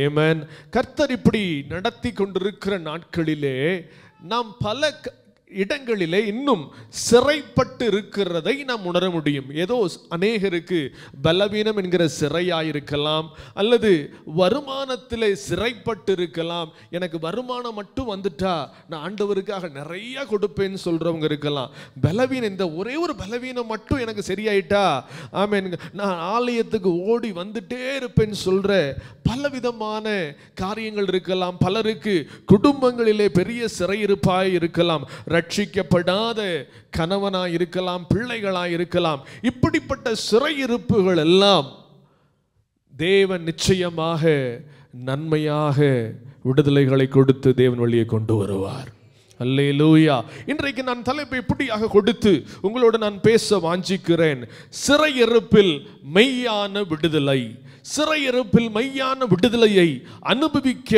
ஆமென். கர்த்தர் இப்படி நடத்தி கொண்டிருக்கிற நாட்களிலே நாம் பல இடங்களிலே இன்னும் சிறைப்பட்டு இருக்கிறதை நாம் உணர முடியும். ஏதோ அநேகருக்கு பலவீனம் என்கிற சிறையாயிருக்கலாம், அல்லது வருமானத்திலே சிறைப்பட்டு இருக்கலாம். எனக்கு வருமானம் மட்டும் வந்துட்டா நான் ஆண்டவருக்காக நிறைய கொடுப்பேன்னு சொல்றவங்க இருக்கலாம். பலவீனம், இந்த ஒரே ஒரு பலவீனம் மட்டும் எனக்கு சரியாயிட்டா ஆமென் நான் ஆலயத்துக்கு ஓடி வந்துட்டே இருப்பேன்னு சொல்ற பலவிதமான காரியங்கள் இருக்கலாம். பலருக்கு குடும்பங்களிலே பெரிய சிறையிருப்பாய் இருக்கலாம். ரட்சிக்கப்படாத கணவனாய் இருக்கலாம், பிள்ளைகளாய் இருக்கலாம். இப்படிப்பட்ட சிறையிருப்புகள் எல்லாம் தேவன் நிச்சயமாக நன்மையாக விடுதலைகளை கொடுத்து தேவன் வழியை கொண்டு வருவார். அல்லேலூயா. இன்றைக்கு நான் தலைப்பை இப்படியாக கொடுத்து உங்களோடு நான் பேச வாஞ்சிக்கிறேன். சிறையிருப்பில் மெய்யான விடுதலை. சிறையிருப்பில் மெய்யான விடுதலையை அனுபவிக்க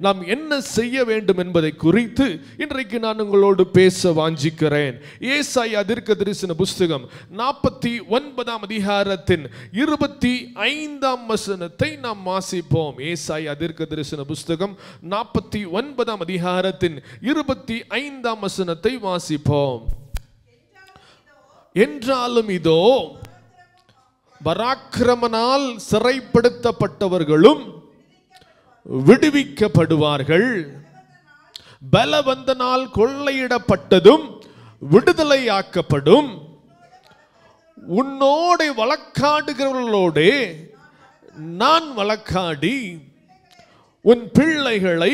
நாம் என்ன செய்ய வேண்டும் என்பதை குறித்து இன்றைக்கு நான் உங்களோடு பேச வாஞ்சிக்கிறேன். ஏசாயா தீர்க்கதரிசன புஸ்தகம் 49ஆம் அதிகாரத்தின் 25ஆம் வசனத்தை நாம் வாசிப்போம். ஏசாயா தீர்க்கதரிசன புஸ்தகம் 49ஆம் அதிகாரத்தின் 25ஆம் வசனத்தை வாசிப்போம். என்றாலும் இதோ பராக்கிரமனால் சிறைப்படுத்தப்பட்டவர்களும் விடுவிக்கப்படுவார்கள், பலவந்தனால் கொள்ளையிடப்பட்டதும் விடுதலையாக்கப்படும். உன்னோடு வழக்காடுகிறவர்களோடு நான் வழக்காடி உன் பிள்ளைகளை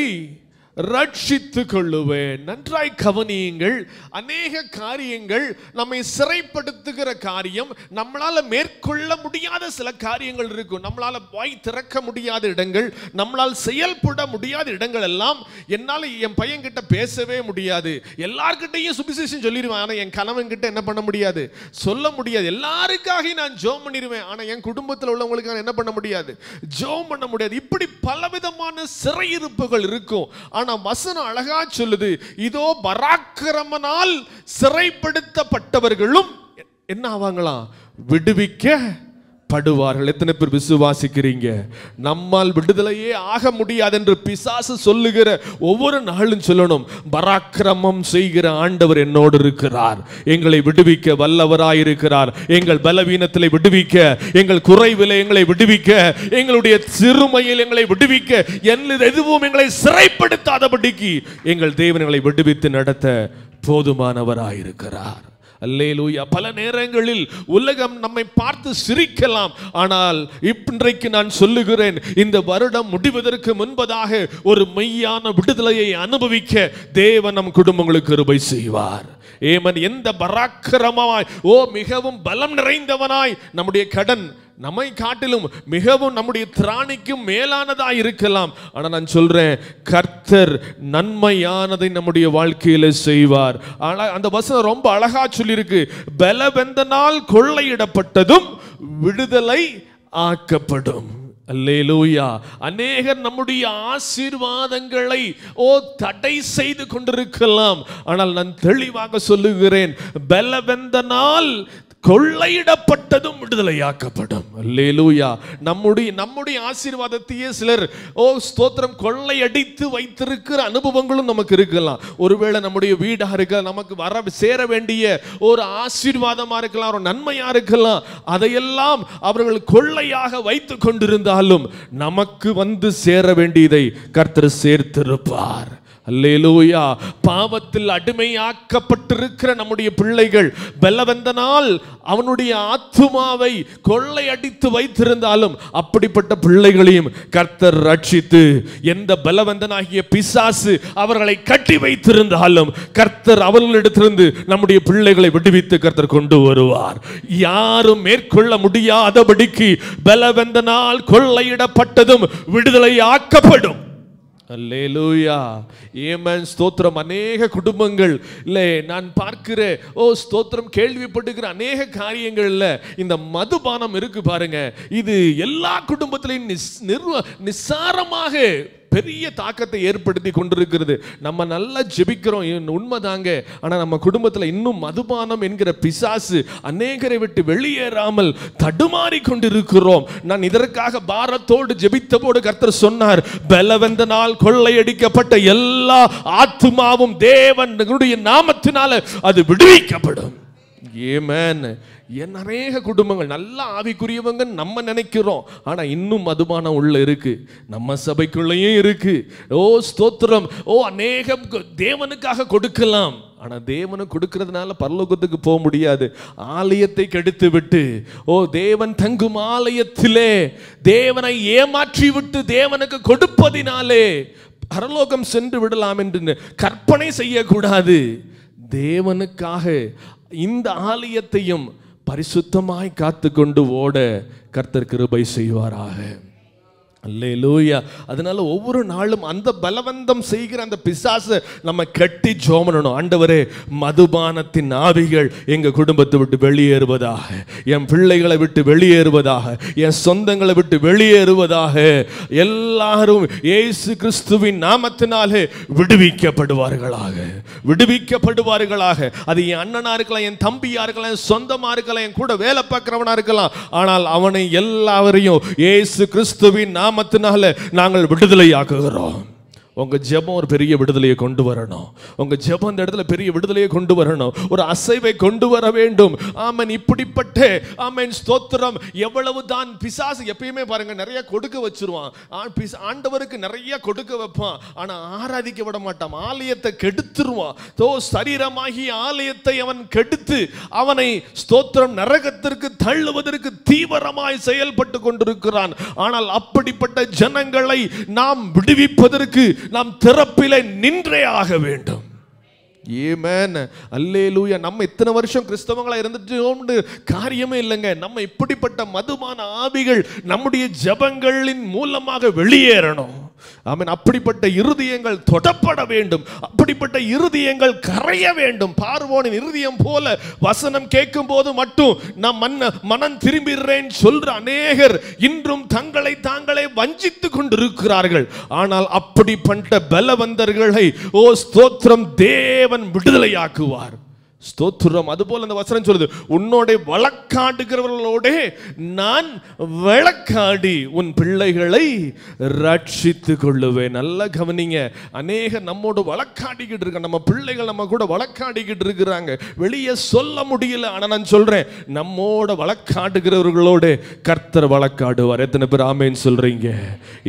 ரட்சித்துக் கொள்ளுவேன். நன்றாய் கவனியுங்கள். அநேக காரியங்கள் நம்மை சிறைப்படுத்துகிற காரியம், நம்மளால மேற்கொள்ள முடியாத சில காரியங்கள் இருக்கும். நம்மளால வாய் திறக்க முடியாத இடங்கள், நம்மளால் செயல்பட முடியாத இடங்கள் எல்லாம். என்னால் என் பையன் கிட்ட பேசவே முடியாது, எல்லார்கிட்டையும் சுவிசேஷம் சொல்லிடுவேன், ஆனால் என் கணவன் கிட்ட என்ன பண்ண முடியாது, சொல்ல முடியாது. எல்லாருக்காக நான் ஜெபம் பண்ணிடுவேன், ஆனால் என் குடும்பத்தில் உள்ளவங்களுக்காக என்ன பண்ண முடியாது, ஜெபம் பண்ண முடியாது. இப்படி பலவிதமான சிறையிருப்புகள் இருக்கும். ஆனா வசனம் அழகா சொல்லுது, இதோ பராக்கிரமனால் சிறைப்படுத்தப்பட்டவர்களும் என்ன ஆவாங்களாம், விடுவிக்கப்படுவார்கள். எத்தனை பேர் விசுவாசிக்கிறீங்க? நம்மால் விடுதலையே ஆக முடியாது என்று பிசாசு சொல்லுகிற ஒவ்வொரு நாளும் சொல்லணும், பராக்கிரமம் செய்கிற ஆண்டவர் என்னோடு இருக்கிறார், எங்களை விடுவிக்க வல்லவராயிருக்கிறார். எங்கள் பலவீனத்திலே விடுவிக்க, எங்கள் குறைவிலே எங்களை விடுவிக்க, எங்களுடைய சிறுமையில் எங்களை விடுவிக்க, எதுவும் எங்களை சிறைப்படுத்தாதபடிக்கு எங்கள் தேவன் எங்களை விடுவித்து நடத்த போதுமானவராயிருக்கிறார். அல்லேலூயா. பல நேரங்களில் உலகம் நம்மை பார்த்து சிரிக்கலாம், ஆனால் இன்றைக்கு நான் சொல்லுகிறேன், இந்த வருடம் முடிவதற்கு முன்பதாக ஒரு மெய்யான விடுதலையை அனுபவிக்க தேவன் நம் குடும்பங்களுக்கு கிருபை செய்வார். ஏமன். எந்த பராக்கிரமமாய், மிகவும் பலம் நிறைந்தவனாய், நம்முடைய கடன் நம்மை காட்டிலும் மிகவும் நம்முடைய திராணிக்கும் மேலானதாய் இருக்கலாம். ஆனா நான் சொல்றேன், கர்த்தர் நன்மையானதை நம்முடைய வாழ்க்கையில செய்வார். அந்த வசனம் ரொம்ப அழகா சொல்லியிருக்கு, பலவந்தனால் கொள்ளையிடப்பட்டதும் விடுதலை ஆக்கப்படும். அல்லேலூயா. அநேகர் நம்முடைய ஆசீர்வாதங்களை தடை செய்து கொண்டிருக்கலாம், ஆனால் நான் தெளிவாக சொல்லுகிறேன், பலவந்தனால் கொள்ளையிடப்பட்டதும் விடுதலையாக்கப்படும். அல்லேலூயா. நம்முடைய ஆசீர்வாதத்தையே சிலர் ஸ்தோத்திரம் கொள்ளையடித்து வைத்திருக்கிற அனுபவங்களும் நமக்கு இருக்கலாம். ஒருவேளை நம்முடைய வீடா இருக்கலாம், நமக்கு வர சேர வேண்டிய ஒரு ஆசீர்வாதமா இருக்கலாம், ஒரு நன்மையா இருக்கலாம், அதையெல்லாம் அவர்கள் கொள்ளையாக வைத்து கொண்டிருந்தாலும் நமக்கு வந்து சேர வேண்டியதை கர்த்தர் சேர்த்திருப்பார். அல்லேலூயா. பாவத்தில் அடிமையாக்கப்பட்டிருக்கிற நம்முடைய பிள்ளைகள் பலவந்தனால் அவனுடைய ஆத்துமாவை கொள்ளையடித்து வைத்திருந்தாலும் அப்படிப்பட்ட பிள்ளைகளையும் கர்த்தர் ரட்சித்து, எந்த பலவந்தனாகிய பிசாசு அவர்களை கட்டி வைத்திருந்தாலும் கர்த்தர் அவர்களிடத்திலிருந்து நம்முடைய பிள்ளைகளை விடுவித்து கர்த்தர் கொண்டு வருவார். யாரும் மேற்கொள்ள முடியாதபடிக்கு பலவந்தனால் கொள்ளையிடப்பட்டதும் விடுதலை ஆக்கப்படும். அல்லேலூயா. ஆமென். ஸ்தோத்திரம். அநேக குடும்பங்கள் இல்லை நான் பார்க்கிற ஸ்தோத்திரம் கேள்விப்படுகிற அநேக காரியங்கள்ல இந்த மதுபானம் இருக்கு பாருங்க, இது எல்லா குடும்பத்திலையும் நிசாரமாக பெரிய தாக்கத்தை ஏற்படுத்தி கொண்டிருக்கிறது. நம்ம நல்லா ஜெபிக்கிறோம், உண்மைதாங்க. ஆனா நம்ம குடும்பத்தில் இன்னும் மதுபானம் என்கிற பிசாசு அநேகரை விட்டு வெளியேறாமல் தடுமாறி கொண்டிருக்கிறோம். நான் இதற்காக பாரத்தோடு ஜெபித்த போது கர்த்தர் சொன்னார், பலவந்தனால் கொள்ளையடிக்கப்பட்ட எல்லா ஆத்துமாவும் தேவனுடைய நாமத்தினால அது விடுவிக்கப்படும். ஆமென். அநேக குடும்பங்கள் நல்ல ஆவிக்குரியவங்க நம்ம நினைக்கிறோம், ஆனா இன்னும் மதுபானம் உள்ள இருக்கு, நம்ம சபைக்குள்ளேயும் இருக்கு. ஓ ஸ்தோத்திரம். ஓ அநேகம் தேவனுக்காக கொடுக்கலாம், ஆனா தேவனுக்கு கொடுக்கிறதுனால பரலோகத்துக்கு போக முடியாது. ஆலயத்தை கெடுத்து விட்டு, ஓ தேவன் தங்கும் ஆலயத்திலே தேவனை ஏமாற்றி விட்டு தேவனுக்கு கொடுப்பதினாலே பரலோகம் சென்று விடலாம் என்று கற்பனை செய்யக்கூடாது. தேவனுக்காக இந்த ஆலயத்தையும் பரிசுத்தமாய் காத்து கொண்டு ஓட கர்த்தர் கிருபை செய்வாராக. அல்லேலூயா. அதனால ஒவ்வொரு நாளும் அந்த பலவந்தம் செய்கிற அந்த பிசாசை நம்ம கட்டி ஜெபம் பண்ணணும். ஆண்டவரே, மதுபானத்தின் ஆவிகள் எங்க குடும்பத்தை விட்டு வெளியேறுவதாக, என் பிள்ளைகளை விட்டு வெளியேறுவதாக, என் சொந்தங்களை விட்டு வெளியேறுவதாக. எல்லாரும் இயேசு கிறிஸ்துவின் நாமத்தினாலே விடுவிக்கப்படுவார்களாக, விடுவிக்கப்படுவார்களாக. அது என் அண்ணனா இருக்கலாம், என் தம்பியா இருக்கலாம், என் சொந்தமா இருக்கலாம், என் கூட வேலை பார்க்கிறவனா இருக்கலாம். ஆனால் அவனை எல்லாரையும் இயேசு கிறிஸ்துவின் நாமத்தினால நாங்கள் விடுதலை ஆக்குகிறோம். உங்க ஜெபம் ஒரு பெரிய விடுதலையை கொண்டு வரணும். உங்க ஜெபம் இந்த இடத்துல பெரிய விடுதலையை கொண்டு வரணும், ஒரு அசைவை கொண்டு வர வேண்டும். ஆமென். இப்படிப்பட்ட ஆமென் ஸ்தோத்திரம். எவ்வளவு தான் பிசாசு எப்பயுமே பாருங்க நிறைய கொடுக்க வச்சிருவான். ஆண்டவருக்கு நிறைய கொடுக்க வைப்பான், ஆனா ஆராதிக்க விட மாட்டான், ஆலயத்தை கெடுத்துருவான். சரீரமாகி ஆலயத்தை அவன் கெடுத்து அவனை ஸ்தோத்திரம் நரகத்திற்கு தள்ளுவதற்கு தீவிரமாய் செயல்பட்டு கொண்டிருக்கிறான். ஆனால் அப்படிப்பட்ட ஜனங்களை நாம் விடுவிப்பதற்கு நாம் திறப்பிலே நின்றே ஆக வேண்டும். ஆமென். அல்லேலூயா. நம்ம இத்தனை வருஷம் கிறிஸ்தவங்களா இருந்துட்டு காரியமே இல்லைங்க. நம்ம இப்படிப்பட்ட மதுபான ஆவிகள் நம்முடைய ஜெபங்களின் மூலமாக வெளியேறணும். ஆமென். அப்படிப்பட்ட இருதயங்கள் தொடப்பட வேண்டும், அப்படிப்பட்ட இருதயங்கள் கரைய வேண்டும். பார்வோனின் இருதயம் போல வசனம் கேட்கும் போது மட்டும் நான் மனம் திரும்பிடுறேன் சொல்ற அநேகர் இன்றும் தங்களை தாங்களே வஞ்சித்துக் கொண்டிருக்கிறார்கள். ஆனால் அப்படிப்பட்ட பலவந்தர்களை ஓ ஸ்தோத்திரம் தேவன் விடுதலையாக்குவார். ஸ்தோத்திரம். அதுபோல அந்த வசனம் சொல்லுது, உன்னோட வழக்காடுகிறவர்களோட நான் வழக்காடி உன் பிள்ளைகளை ரட்சித்துக் கொள்ளுவேன். நல்லா கவனிங்க. அநேக நம்மோடு வழக்காடிக்கிட்டு இருக்க, நம்ம பிள்ளைகள் நம்ம கூட வழக்காடிக்கிட்டு இருக்கிறாங்க, வெளியே சொல்ல முடியல. ஆனா நான் சொல்றேன், நம்மோட வழக்காடுகிறவர்களோடு கர்த்தர் வழக்காடுவார். எத்தனை பேர் ஆமென் சொல்றீங்க?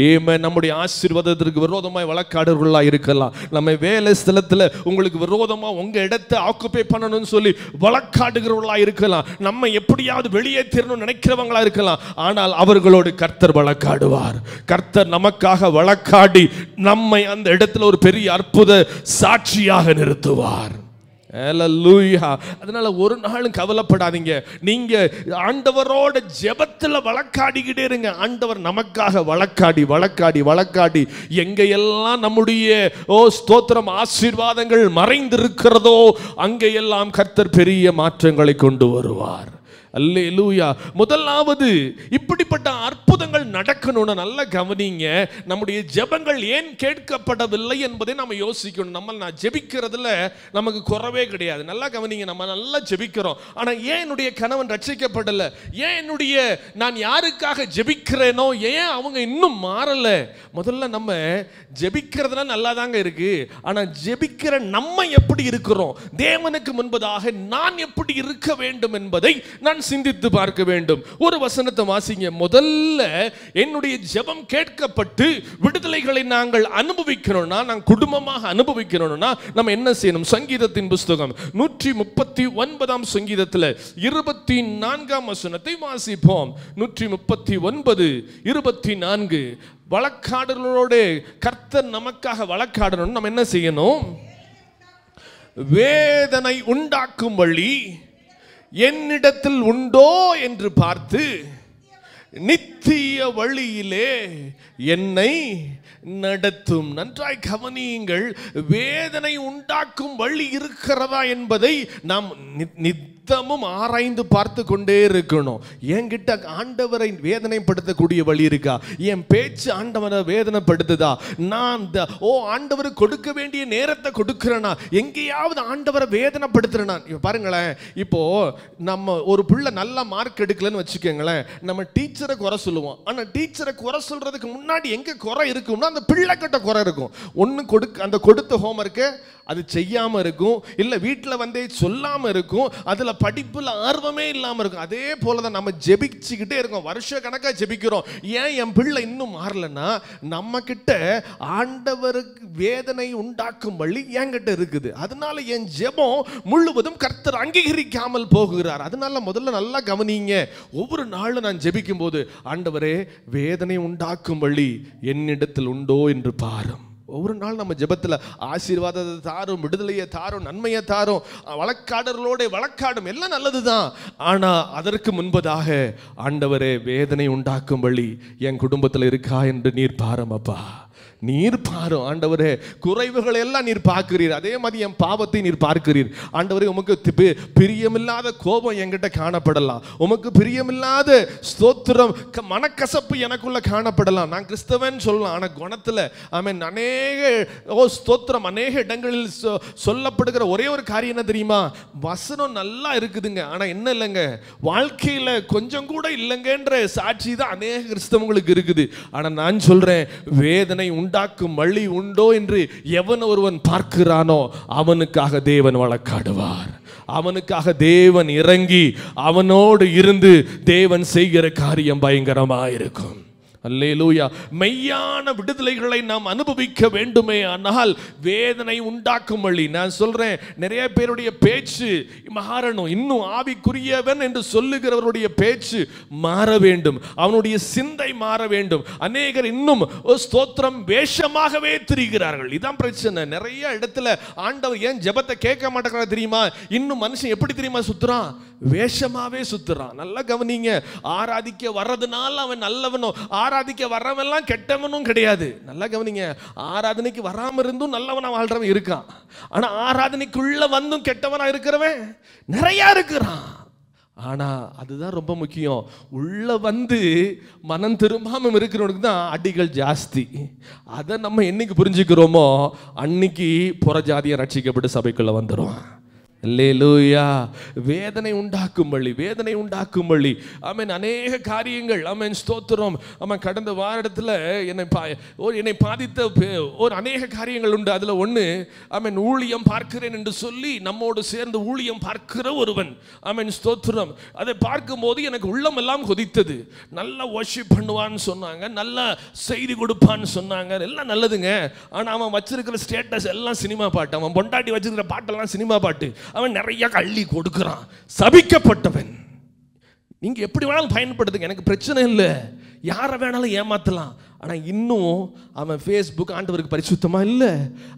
ஆமென். நம்முடைய ஆசீர்வாதத்திற்கு விரோதமாய் வழக்காடுறவர்களா இருக்கலாம். நம்ம வேலை ஸ்தலத்துல உங்களுக்கு விரோதமா உங்க இடத்தை ஆக்குபை பண்ண சொல்லி வழக்காடுகிறவர்களா இருக்கலாம். நம்ம எப்படியாவது வெளியேற்றணும் நினைக்கிறவங்களா இருக்கலாம். ஆனால் அவர்களோடு கர்த்தர் வழக்காடுவார். கர்த்தர் நமக்காக வழக்காடி நம்மை அந்த இடத்துல ஒரு பெரிய அற்புத சாட்சியாக நிறுத்துவார். அல்லேலூயா. அதனால ஒரு நாளும் கவலைப்படாதீங்க. நீங்க ஆண்டவரோட ஜெபத்துல வழக்காடிக்கிட்டே இருங்க. ஆண்டவர் நமக்காக வழக்காடி வழக்காடி வழக்காடி எங்கெல்லாம் நம்முடைய ஓ ஸ்தோத்திரம் ஆசீர்வாதங்கள் மறைந்திருக்கிறதோ அங்கெல்லாம் கர்த்தர் பெரிய மாற்றங்களை கொண்டு வருவார். அல்லேலூயா. முதலாவது இப்படிப்பட்ட அற்புதங்கள் நடக்கணும்னு நல்லா கவனிங்க. நம்முடைய ஜெபங்கள் ஏன் கேட்கப்படவில்லை என்பதை நம்ம யோசிக்கணும். நம்ம ஜெபிக்கிறதுல நமக்கு குறவே கிடையாது. நல்லா கவனிங்க. நம்ம நல்லா ஜெபிக்கிறோம், ஆனா ஏன் என்னுடைய கணவன் ரட்சிக்கப்படல, ஏன் நான் யாருக்காக ஜெபிக்கிறேனோ ஏன் அவங்க இன்னும் மாறல? முதல்ல நம்ம ஜெபிக்கிறதுல நல்லா தாங்க இருக்கு, ஆனா ஜெபிக்கிற நம்ம எப்படி இருக்கிறோம், தேவனுக்கு முன்பதாக நான் எப்படி இருக்க வேண்டும் என்பதை நான் சிந்தித்து பார்க்க வேண்டும். ஒரு வசனத்தை வாசிங்க. முதல்ல என்னுடைய ஜெபம் கேட்கப்பட்டு விடுதலைகளை நாங்கள் அனுபவிக்கணும்னா, நாங்கள் குடும்பமாக அனுபவிக்கணும்னா நம்ம என்ன செய்யணும்? சங்கீதத்தின் புஸ்தகம் 139 சங்கீதத்தில் 24 வசனத்தை வாசிப்போம். 139 24. வழக்காடுகளோடு கர்த்தர் நமக்காக வழக்காடணும். நம்ம என்ன செய்யணும்? வேதனை உண்டாக்கும் வழி என்னிடத்தில் உண்டோ என்று பார்த்து நித்திய வழியிலே என்னை நடத்தும். நன்றாய் கவனியுங்கள். வேதனை உண்டாக்கும் வழி இருக்கிறதா என்பதை நாம் நித்தமும் ஆராய்ந்து பார்த்து கொண்டே இருக்கணும். என்கிட்ட ஆண்டவரை வேதனைப்படுத்தக்கூடிய வழி இருக்கா? என் பேச்சு ஆண்டவரை வேதனைப்படுத்துதா? நான் ஆண்டவர் கொடுக்க வேண்டிய நேரத்தை கொடுக்கிறேனா? எங்கேயாவது ஆண்டவரை வேதனைப்படுத்துறேனா? பாருங்களேன், இப்போ நம்ம ஒரு பிள்ளை நல்ல மார்க் எடுக்கலன்னு வச்சுக்கோங்களேன், நம்ம டீச்சரை குறை சொல்லுவோம். ஆனால் டீச்சரை குறை சொல்றதுக்கு முன்னாடி எங்க குறை இருக்கும்னா அந்த பிள்ளை கிட்ட குறை இருக்கும். ஒன்று அந்த கொடுத்த ஹோம்ஒர்க்கை அது செய்யாமல் இருக்கும், இல்லை வீட்டில் வந்தே சொல்லாமல் இருக்கும், அதில் படிப்பில் ஆர்வமே இல்லாமல் இருக்கும். அதே போல தான் நம்ம ஜெபிச்சுக்கிட்டே இருக்கோம், வருஷ கணக்காக ஜெபிக்கிறோம். ஏன் என் பிள்ளை இன்னும் மாறலன்னா நம்ம கிட்ட ஆண்டவருக்கு வேதனை உண்டாக்கும் வழி என்கிட்ட இருக்குது. அதனால என் ஜெபம் முழுவதும் கர்த்தர் அங்கீகரிக்காமல் போகிறார். அதனால முதல்ல நல்லா கவனிங்க, ஒவ்வொரு நாளும் நான் ஜெபிக்கும் போது, ஆண்டவரே வேதனை உண்டாக்கும் வழி என்னிடத்தில் உண்டோ என்று பாரும். ஒவ்வொரு நாள் நம்ம ஜெபத்தில் ஆசீர்வாதத்தை தாரும், விடுதலையை தாரும், நன்மையை தாரும், வழக்காடர்களோட வழக்காடும், எல்லாம் நல்லது தான். ஆனால் அதற்கு முன்பதாக ஆண்டவரே வேதனை உண்டாக்கும் வழி என் குடும்பத்தில் இருக்கா என்று நீர் பாரும் அப்பா, நீர் பாரும். ஆண்டவரே குறைவுகளை எல்லாம் நீர் பார்க்கிறீர், அதே மாதிரி என் பாவத்தை நீர் பார்க்கிறீர். ஆண்டவரே உமக்கு பிரியமில்லாத கோபம் என்கிட்ட காணப்படலாம், உமக்கு பிரியமில்லாத ஸ்தோத்திரம் மனக்கசப்பு எனக்குள்ள காணப்படலாம். நான் கிறிஸ்தவன் சொல்லலாம், ஆனால் குணத்தில் ஸ்தோத்திரம் அநேக இடங்களில் சொல்லப்படுகிற ஒரே ஒரு காரியம் என்ன தெரியுமா? வசனம் நல்லா இருக்குதுங்க, ஆனால் என்ன இல்லைங்க, வாழ்க்கையில் கொஞ்சம் கூட இல்லைங்கன்ற சாட்சி தான் அநேக கிறிஸ்தவங்களுக்கு இருக்குது. ஆனால் நான் சொல்றேன், வேதனை உண்டாக்கும் வழி உண்டோ என்று எவன் ஒருவன் பார்க்கிறானோ அவனுக்காக தேவன் வழக்காடுவார். அவனுக்காக தேவன் இறங்கி அவனோடு இருந்து தேவன் செய்கிற காரியம் பயங்கரமாயிருக்கும். அல்லேலூயா. மெய்யான விடுதலைகளை நாம் அனுபவிக்க வேண்டுமே ஆனால் வேதனை உண்டாக்கும் வழி. நான் சொல்றேன், நிறைய பேருடைய பேச்சு மாறணும். இன்னும் ஆவிக்குரியவன் என்று சொல்லுகிறவருடைய பேச்சு மாற வேண்டும், அவனுடைய சிந்தை மாற வேண்டும். அநேகர் இன்னும் ஸ்தோத்திரம் வேஷமாகவே திரிகிறார்கள். இதான் பிரச்சனை. நிறைய இடத்துல ஆண்டவர் ஏன் ஜெபத்தை கேட்க மாட்டேங்கிறார் தெரியுமா? இன்னும் மனுஷன் எப்படி தெரியுமா சுத்துறான்? வேஷமாவே சுத்துறான். நல்லா கவனிங்க, ஆராதிக்க வர்றதுனால அவன் நல்லவனும், ஆராதிக்க வர்றவெல்லாம் கெட்டவனும் கிடையாது. நல்லா கவனிங்க, ஆராதனைக்கு வராம இருந்தும் நல்லவனா வாழ்றவன் இருக்கான், ஆனா ஆராதனைக்குள்ள வந்தும் கெட்டவனா இருக்கிறவன் நிறைய இருக்கிறான். ஆனா அதுதான் ரொம்ப முக்கியம். உள்ள வந்து மனம் திரும்பாம இருக்கிறவனுக்கு தான் அடிகள் ஜாஸ்தி. அதை நம்ம என்னைக்கு புரிஞ்சுக்கிறோமோ அன்னைக்கு புறஜாதியை ரட்சிக்கப்பட்டு சபைக்குள்ள வந்துடும். அல்லேலூயா. வேதனை உண்டாக்கும் வழி, வேதனை உண்டாக்கும் வழி. ஆமென். அநேக காரியங்கள், ஆமென், ஸ்தோத்திரம். ஆமாம், கடந்த வாரத்தில் என்னை பாதித்த ஒரு அநேக காரியங்கள் உண்டு. அதில் ஒன்று, ஆமென், ஊழியம் பார்க்கிறேன் என்று சொல்லி நம்மோடு சேர்ந்து ஊழியம் பார்க்கிற ஒருவன், ஆமென், ஸ்தோத்திரம். அதை பார்க்கும்போது எனக்கு உள்ளம் எல்லாம் கொதித்தது. நல்லா வொர்ஷிப் பண்ணுவான்னு சொன்னாங்க, நல்லா செய்தி கொடுப்பான்னு சொன்னாங்க, எல்லாம் நல்லதுங்க. ஆனால் அவன் வச்சிருக்கிற ஸ்டேட்டஸ் எல்லாம் சினிமா பாட்டு, அவன் பொண்டாட்டி வச்சிருக்கிற பாட்டெல்லாம் சினிமா பாட்டு, அவன் நிறைய கள்ளி கொடுக்கிறான். சபிக்கப்பட்டவன். நீங்க எப்படி வேணாலும் பயன்படுத்துங்க, எனக்கு பிரச்சனை இல்லை, யாரை வேணாலும் ஏமாத்தலாம். ஆனால் இன்னும் அவன் ஃபேஸ்புக் ஆண்டவருக்கு பரிசுத்தமா இல்லை,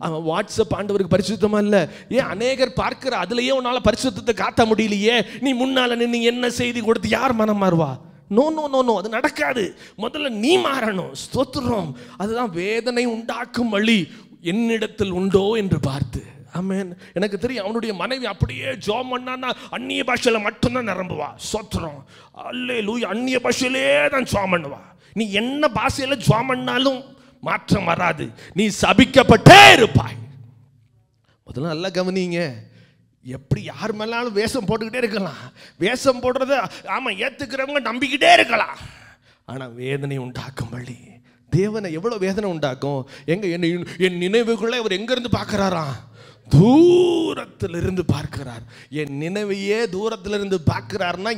அவன் வாட்ஸ்அப் ஆண்டவருக்கு பரிசுத்தமா இல்லை. ஏன் அநேகர் பார்க்கிற அதுலயே உன்னால பரிசுத்தத்தை காட்ட முடியலையே, நீ முன்னால நின்று என்ன செய்தி கொடுத்து யார் மனம் மாறுவா? நோ நோ நோ நோ, அது நடக்காது. முதல்ல நீ மாறணும். ஸ்தோத்திரம். அதுதான் வேதனை உண்டாக்கும் வழி என்னிடத்தில் உண்டோ என்று பார்த்து. ஆமென். எனக்கு தெரியும், அவனுடைய மனைவி அப்படியே ஜோம் பண்ணான்னா அந்நிய பாஷையில மட்டும்தான் நிரம்புவா. ஸ்தோத்திரம். அல்லேலூயா. அந்நிய பாஷையிலே தான் ஜோம் பண்ணுவா. நீ என்ன பாஷையில ஜோம் பண்ணாலும் மாற்றம் வராது, நீ சபிக்கப்பட்டே இருப்பாய். முதல்ல நல்லா கவனிங்க. எப்படி யார் மேலாலும் வேஷம் போட்டுக்கிட்டே இருக்கலாம், வேஷம் போடுறது ஆமா ஏத்துக்கிறவங்க நம்பிக்கிட்டே இருக்கலாம். ஆனா வேதனை உண்டாக்கும் வழி தேவனை எவ்வளவு வேதனை உண்டாக்கும். எங்க என் நினைவுகளை அவர் எங்க இருந்து பார்க்கிறாராம்? தூரத்திலிருந்து பார்க்கிறார். என் நினைவையே தூரத்திலிருந்து பார்க்கிறாருன்னா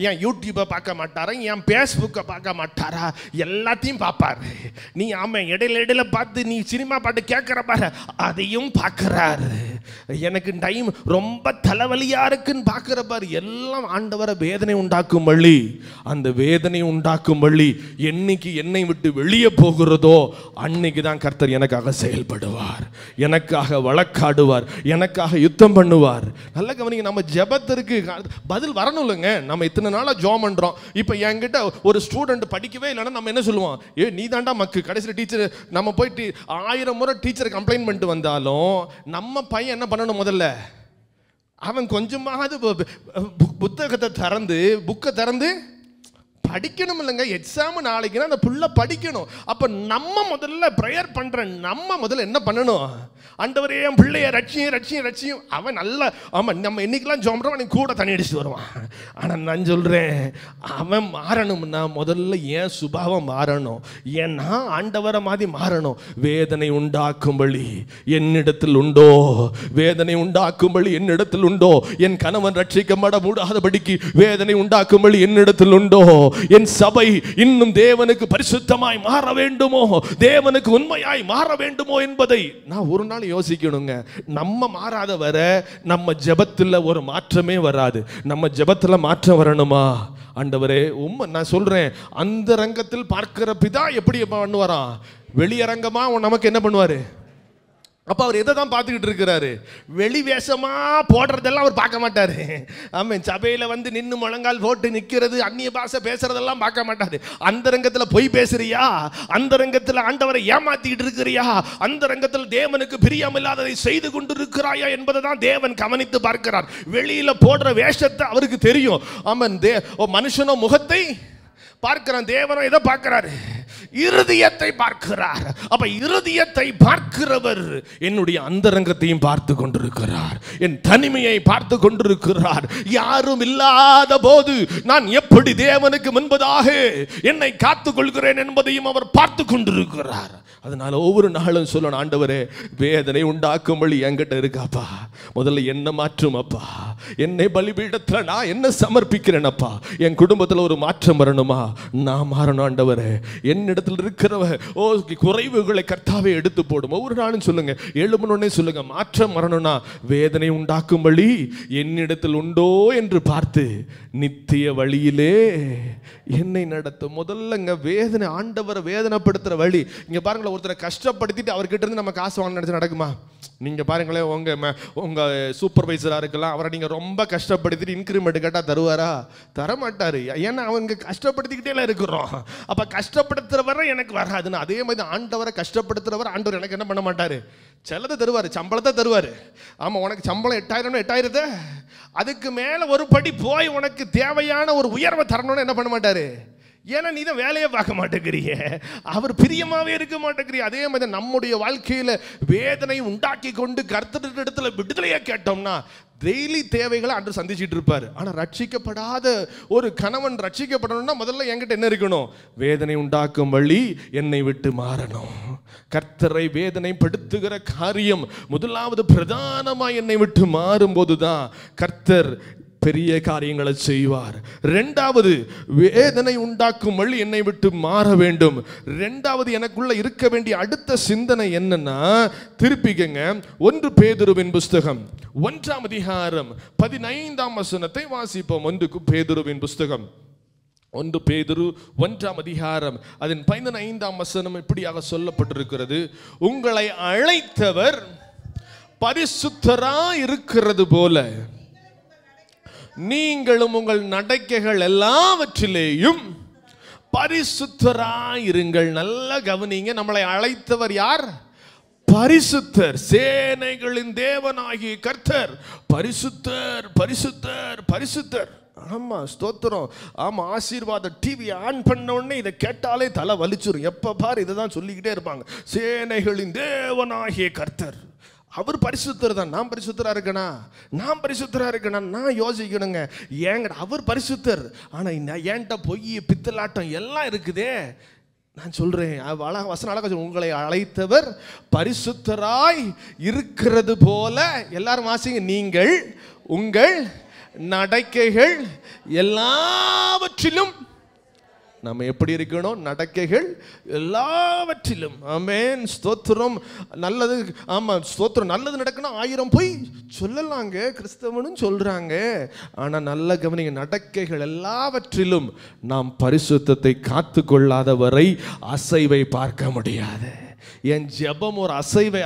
என் யூடியூப்பை பார்க்க மாட்டாரா, என் ஃபேஸ்புக்கை பார்க்க மாட்டாரா? எல்லாத்தையும் பார்ப்பாரு. நீ ஆமா இடையில பார்த்து நீ சினிமா பாட்டு கேட்கிற பாரு, அதையும் பார்க்கிறாரு. எனக்கு டைம் ரொம்ப தலைவலியா இருக்குன்னு பார்க்கிற பாரு, எல்லாம் ஆண்டவரை வேதனை உண்டாக்கும் வழி. அந்த வேதனை உண்டாக்கும் வழி என்னைக்கு என்னை விட்டு வெளியே போகிறதோ அன்னைக்கு தான் கர்த்தர் எனக்காக செயல்படுவார், எனக்காக வழக்காடுவார், எனக்காக யுத்தம் பண்ணுவார். நல்ல கவனிங்க, நம்ம ஜெபத்திற்கு பதில் வரணும் இல்லைங்க. நம்ம இத்தனை நாளா ஜெபம் பண்றோம். இப்போ என்கிட்ட ஒரு ஸ்டூடெண்ட் படிக்கவே இல்லைன்னா நம்ம என்ன சொல்லுவோம்? நீ தாண்டா மக்கு. கடைசியில் டீச்சர் நம்ம போயிட்டு 1000 முறை டீச்சரை கம்ப்ளைண்ட் பண்ணிட்டு வந்தாலும் நம்ம பையன் என்ன பண்ணணும்? முதல்ல அவன் கொஞ்சமாவது புக்கை திறந்து படிக்கணும் இல்லைங்க. எக்ஸாம் நாளைக்குன்னா அந்த புள்ள படிக்கணும். அப்போ நம்ம முதல்ல ப்ரேயர் பண்ணுற நம்ம முதல்ல என்ன பண்ணணும்? ஆண்டவரே என் பிள்ளைய ரட்சியும். அவன் நல்லா ஆமாம் நம்ம இன்னைக்கெல்லாம் ஜோம்புறோம், அவனுக்கு கூட தண்ணி அடிச்சுட்டு வருவான். ஆனால் நான் சொல்கிறேன், அவன் மாறணும்னா முதல்ல என் சுபாவம் மாறணும். ஏன்னா ஆண்டவரை மாதிரி மாறணும். வேதனை உண்டாக்கும்படி என்னிடத்தில் உண்டோ? வேதனை உண்டாக்கும்படி என்னிடத்தில் உண்டோ? என் கணவன் ரட்சிக்கப்பட முடியாதபடிக்கு வேதனை உண்டாக்கும்படி என்னிடத்தில் உண்டோ? என் சபை இன்னும் தேவனுக்கு பரிசுத்தமாய் மாற வேண்டுமோ? தேவனுக்கு உண்மையாய் மாற வேண்டுமோ என்பதை நான் ஒரு நாள் யோசிக்கணுங்க. நம்ம மாறாத வர நம்ம ஜெபத்தில் ஒரு மாற்றமே வராது. நம்ம ஜெபத்தில் மாற்றம் வரணுமா? ஆண்டவரே நான் சொல்றேன், அந்த ரங்கத்தில் பார்க்கிற பிதா எப்படி பண்ணுவாராம்? வெளியரங்கமா நமக்கு என்ன பண்ணுவாரு? அப்போ அவர் எதை தான் பார்த்துக்கிட்டு இருக்கிறாரு? வெளி வேஷமாக போடுறதெல்லாம் அவர் பார்க்க மாட்டார். ஆமாம், சபையில் வந்து நின்று முழங்கால் போட்டு நிற்கிறது, அந்நிய பாஷை பேசுறதெல்லாம் பார்க்க மாட்டார். அந்த ரங்கத்தில் பொய் பேசுறியா? அந்த ரங்கத்தில் ஆண்டவரை ஏமாத்திக்கிட்டு இருக்கிறியா? அந்த ரங்கத்தில் தேவனுக்கு பிரியமில்லாததை செய்து கொண்டு இருக்கிறாயா என்பதை தான் தேவன் கவனித்து பார்க்கிறார். வெளியில் போடுற வேஷத்தை அவருக்கு தெரியும். ஆமாம், மனுஷனோ முகத்தை பார்க்கிறான், தேவனோ எதை பார்க்கிறாரு? இருதயத்தை பார்க்கிறார். அப்ப இருதயத்தை பார்க்கிறவர் என்னுடைய அந்தரங்கத்தையும் பார்த்து கொண்டிருக்கிறார், என் தனிமையை பார்த்து கொண்டிருக்கிறார். யாரும் இல்லாத போது நான் எப்படி தேவனுக்கு முன்பதாக என்னை காத்துக் கொள்கிறேன் என்பதையும் அவர் பார்த்து கொண்டிருக்கிறார். அதனால ஒவ்வொரு நாளும் சொல்லணும், ஆண்டவரே வேதனை உண்டாக்கும்படி என்கிட்ட இருக்காப்பா, முதல்ல என்ன மாற்றும் அப்பா, என்னை பலிபீடத்தில் நான் என்ன சமர்ப்பிக்கிறேன் அப்பா, என் குடும்பத்தில் ஒரு மாற்றம் வரணுமா, நான் மாறணும் ஆண்டவரே, என்னிடத்தில் இருக்கிறவ குறைவுகளை கர்த்தாவே எடுத்து போடும். ஒவ்வொரு நாளும் சொல்லுங்க, எழுமனே சொல்லுங்க, மாற்றம் வரணும்னா வேதனை உண்டாக்கும்படி என்னிடத்தில் உண்டோ என்று பார்த்து நித்திய வழியிலே என்னை நடத்தும். முதல்லங்க வேதனை, ஆண்டவரை வேதனைப்படுத்துற வழி. இங்க பாருங்களேன், ஒருத்தரை கஷ்டப்படுத்திட்டு அவர்கிட்ட இருந்து நம்ம காசு வாங்க நினைச்சு நடக்குமா? நீங்க பாருங்களேன், உங்க சூப்பர்வைசரா இருக்கலாம், அவரை நீங்க ரொம்ப கஷ்டப்படுத்திட்டு இன்கிரிமெண்ட் கேட்டா தருவாரா? தரமாட்டாரு. ஏன்னா அவங்க கஷ்டப்படுத்திக்கிட்டே இருக்கிறோம். அப்ப கஷ்டப்படுத்துறவரை எனக்கு வராதுன்னு, அதே மாதிரி ஆண்டவரை கஷ்டப்படுத்துறவர் ஆண்டவர் எனக்கு என்ன பண்ண மாட்டாரு? சிலதை தருவாரு, சம்பளத்தை தருவாரு. ஆமா, உனக்கு சம்பளம் 8000 அதுக்கு மேல ஒரு படி போய் உனக்கு தேவையான ஒரு உயர்வை தரணும்னு என்ன பண்ண மாட்டாரு? ஏன்னா நீ தான் வேலையை பார்க்க மாட்டேங்கிறிய, அவர் பிரியமாவே இருக்க மாட்டேங்கிறிய. அதே மாதிரி நம்முடைய வாழ்க்கையில வேதனை உண்டாக்கி கொண்டு கர்த்தர் இடத்துல விடுதலையா கேட்டோம்னா டெய்லி தேவைகளை அன்று சந்திச்சுட்டு இருப்பார். ஆனால் ரட்சிக்கப்படாத ஒரு கணவன் ரட்சிக்கப்படணும்னா முதல்ல என்கிட்ட என்ன இருக்கணும்? வேதனை உண்டாக்கும் வழி என்னை விட்டு மாறணும். கர்த்தரை வேதனைப்படுத்துகிற காரியம் முதலாவது பிரதானமாக என்னை விட்டு மாறும்போது தான் கர்த்தர் பெரிய காரியங்களை செய்வார். இரண்டாவது, வேதனை உண்டாக்கும் வழி என்னை விட்டு மாற வேண்டும். இரண்டாவது எனக்குள்ள இருக்க வேண்டிய அடுத்த சிந்தனை என்னன்னா, திருப்பிக்கங்க, 1 பேதுருவின் புஸ்தகம் 1ஆம் அதிகாரம் 15ஆம் வசனத்தை வாசிப்போம். 1 பேதுருவின் புஸ்தகம் 1 பேதுரு 1ஆம் அதிகாரம் அதன் 15ஆம் வசனம் இப்படியாக சொல்லப்பட்டிருக்கிறது: உங்களை அழைத்தவர் பரிசுத்தராய் இருக்கிறது போல நீங்களும் உங்கள் நடக்கைகள் எல்லாவற்றிலேயும் பரிசுத்தராயிருங்கள். நல்ல கவனிங்க, நம்மளை அழைத்தவர் யார்? பரிசுத்தர். சேனைகளின் தேவனாகிய கர்த்தர் பரிசுத்தர், பரிசுத்தர், பரிசுத்தர். ஆமா, ஸ்தோத்திரம். ஆமா, ஆசீர்வாத டிவி ஆன் பண்ண உடனே இதை கேட்டாலே தலை வலிச்சிரும். எப்ப பாரு இதை தான் சொல்லிக்கிட்டே இருப்பாங்க. சேனைகளின் தேவனாகிய கர்த்தர், அவர் பரிசுத்தர் தான். நான் பரிசுத்தரா இருக்கேனா? நான் பரிசுத்தரா இருக்கேனா? நான் யோசிக்கணுங்க, ஏங்க அவர் பரிசுத்தர், ஆனா ஏன்ட்ட பொய் பித்தலாட்டம் எல்லாம் இருக்குதே. நான் சொல்றேன், வசனம் அழகா சொல்றேன், உங்களை அழைத்தவர் பரிசுத்தராய் இருக்கிறது போல. எல்லாரும் வாசிங்க, நீங்கள் உங்கள் நடக்கைகள் எல்லாவற்றிலும். நம்ம எப்படி இருக்கணும்? நடக்கைகள் எல்லாவற்றிலும். ஆமென், ஸ்தோத்திரம். நல்லது, ஆமா, ஸ்தோத்திரம். நல்லது நடக்கணும் 1000 போய் சொல்லலாங்க, கிறிஸ்தவனும் சொல்றாங்க. ஆனா நல்ல கவனிங்க, நடக்கைகள் எல்லாவற்றிலும் நாம் பரிசுத்தத்தை காத்து கொள்ளாத வரை அசைவை பார்க்க முடியாது. என் ஜெபம் ஒரு அசைவை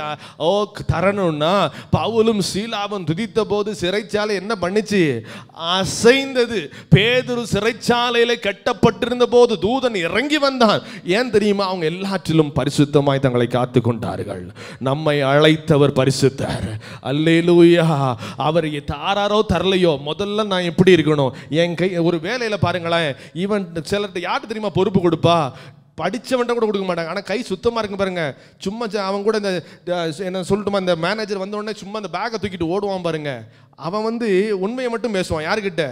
தரணும்னா பவுலும் சீலாவும் துதித்த போது சிறைச்சாலை என்ன பண்ணுச்சு? அசைந்தது. பேதுரு சிறைச்சாலையில கட்டப்பட்டிருந்த போது தூதன் இறங்கி வந்தான். ஏன் தெரியுமா? அவங்க எல்லாற்றிலும் பரிசுத்தமாய் தங்களை காத்து கொண்டார்கள். நம்மை அழைத்தவர் பரிசுத்தர். அல்லேலூயா. அவர் தாராரோ தரலையோ, முதல்ல நான் எப்படி இருக்கணும்? என் கை ஒரு வேலையில பாருங்களேன், இவன் சிலர்கிட்ட யாருக்கு தெரியுமா பொறுப்பு கொடுப்பா? படித்தவன்ட்ட கூட கொடுக்க மாட்டாங்க. ஆனால் கை சுத்தமாக இருக்கு பாருங்க. சும்மா அவன் கூட இந்த என்ன சொல்லட்டுமா, இந்த மேனேஜர் வந்த உடனே சும்மா அந்த பேக்கை தூக்கிட்டு ஓடுவான் பாருங்க. அவன் உண்மையை மட்டும் பேசுவான். யாருக்கிட்ட?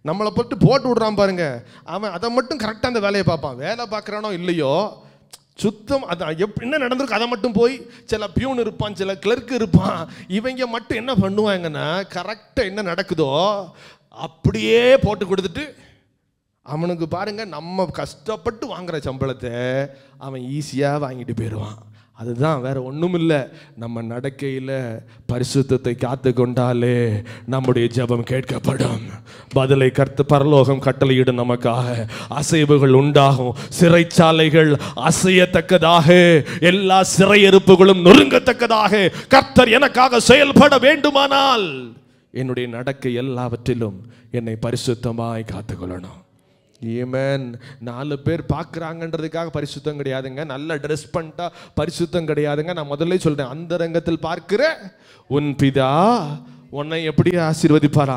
நம்மளை போட்டு விடுறான் பாருங்க. அவன் அதை மட்டும் கரெக்டாக அந்த வேலையை பார்ப்பான். வேலை பார்க்குறானோ இல்லையோ சுத்தம் அதான் என்ன நடந்திருக்கு அதை மட்டும் போய் சில பியூன் இருப்பான், சில கிளர்க்கு இருப்பான். இவங்க மட்டும் என்ன பண்ணுவாங்கன்னா கரெக்டாக என்ன நடக்குதோ அப்படியே போட்டு கொடுத்துட்டு அவனுக்கு பாருங்க நம்ம கஷ்டப்பட்டு வாங்குற சம்பளத்தை அவன் ஈஸியாக வாங்கிட்டு போயிடுவான். அதுதான், வேற ஒன்றும் இல்லை. நம்ம நடக்கையில் பரிசுத்தத்தை காத்து கொண்டாலே நம்முடைய ஜெபம் கேட்கப்படும். பதிலை பரலோகம் கட்டளையிடும். நமக்காக அசைவுகள் உண்டாகும். சிறைச்சாலைகள் அசையத்தக்கதாக, எல்லா சிறையிருப்புகளும் நொறுங்கத்தக்கதாக கர்த்தர் எனக்காக செயல்பட வேண்டுமானால் என்னுடைய நடக்கை எல்லாவற்றிலும் என்னை பரிசுத்தமாய் காத்துக்கொள்ளணும். ஏமேன். 4 பேர் பார்க்குறாங்கன்றதுக்காக பரிசுத்தம் கிடையாதுங்க. நல்ல ட்ரெஸ் பண்ணிட்டா பரிசுத்தம் கிடையாதுங்க. நான் முதல்ல சொல்றேன், அந்த ரங்கத்தில் பார்க்கிற உன் பிதா உன்னை எப்படி ஆசீர்வதிப்பாரா?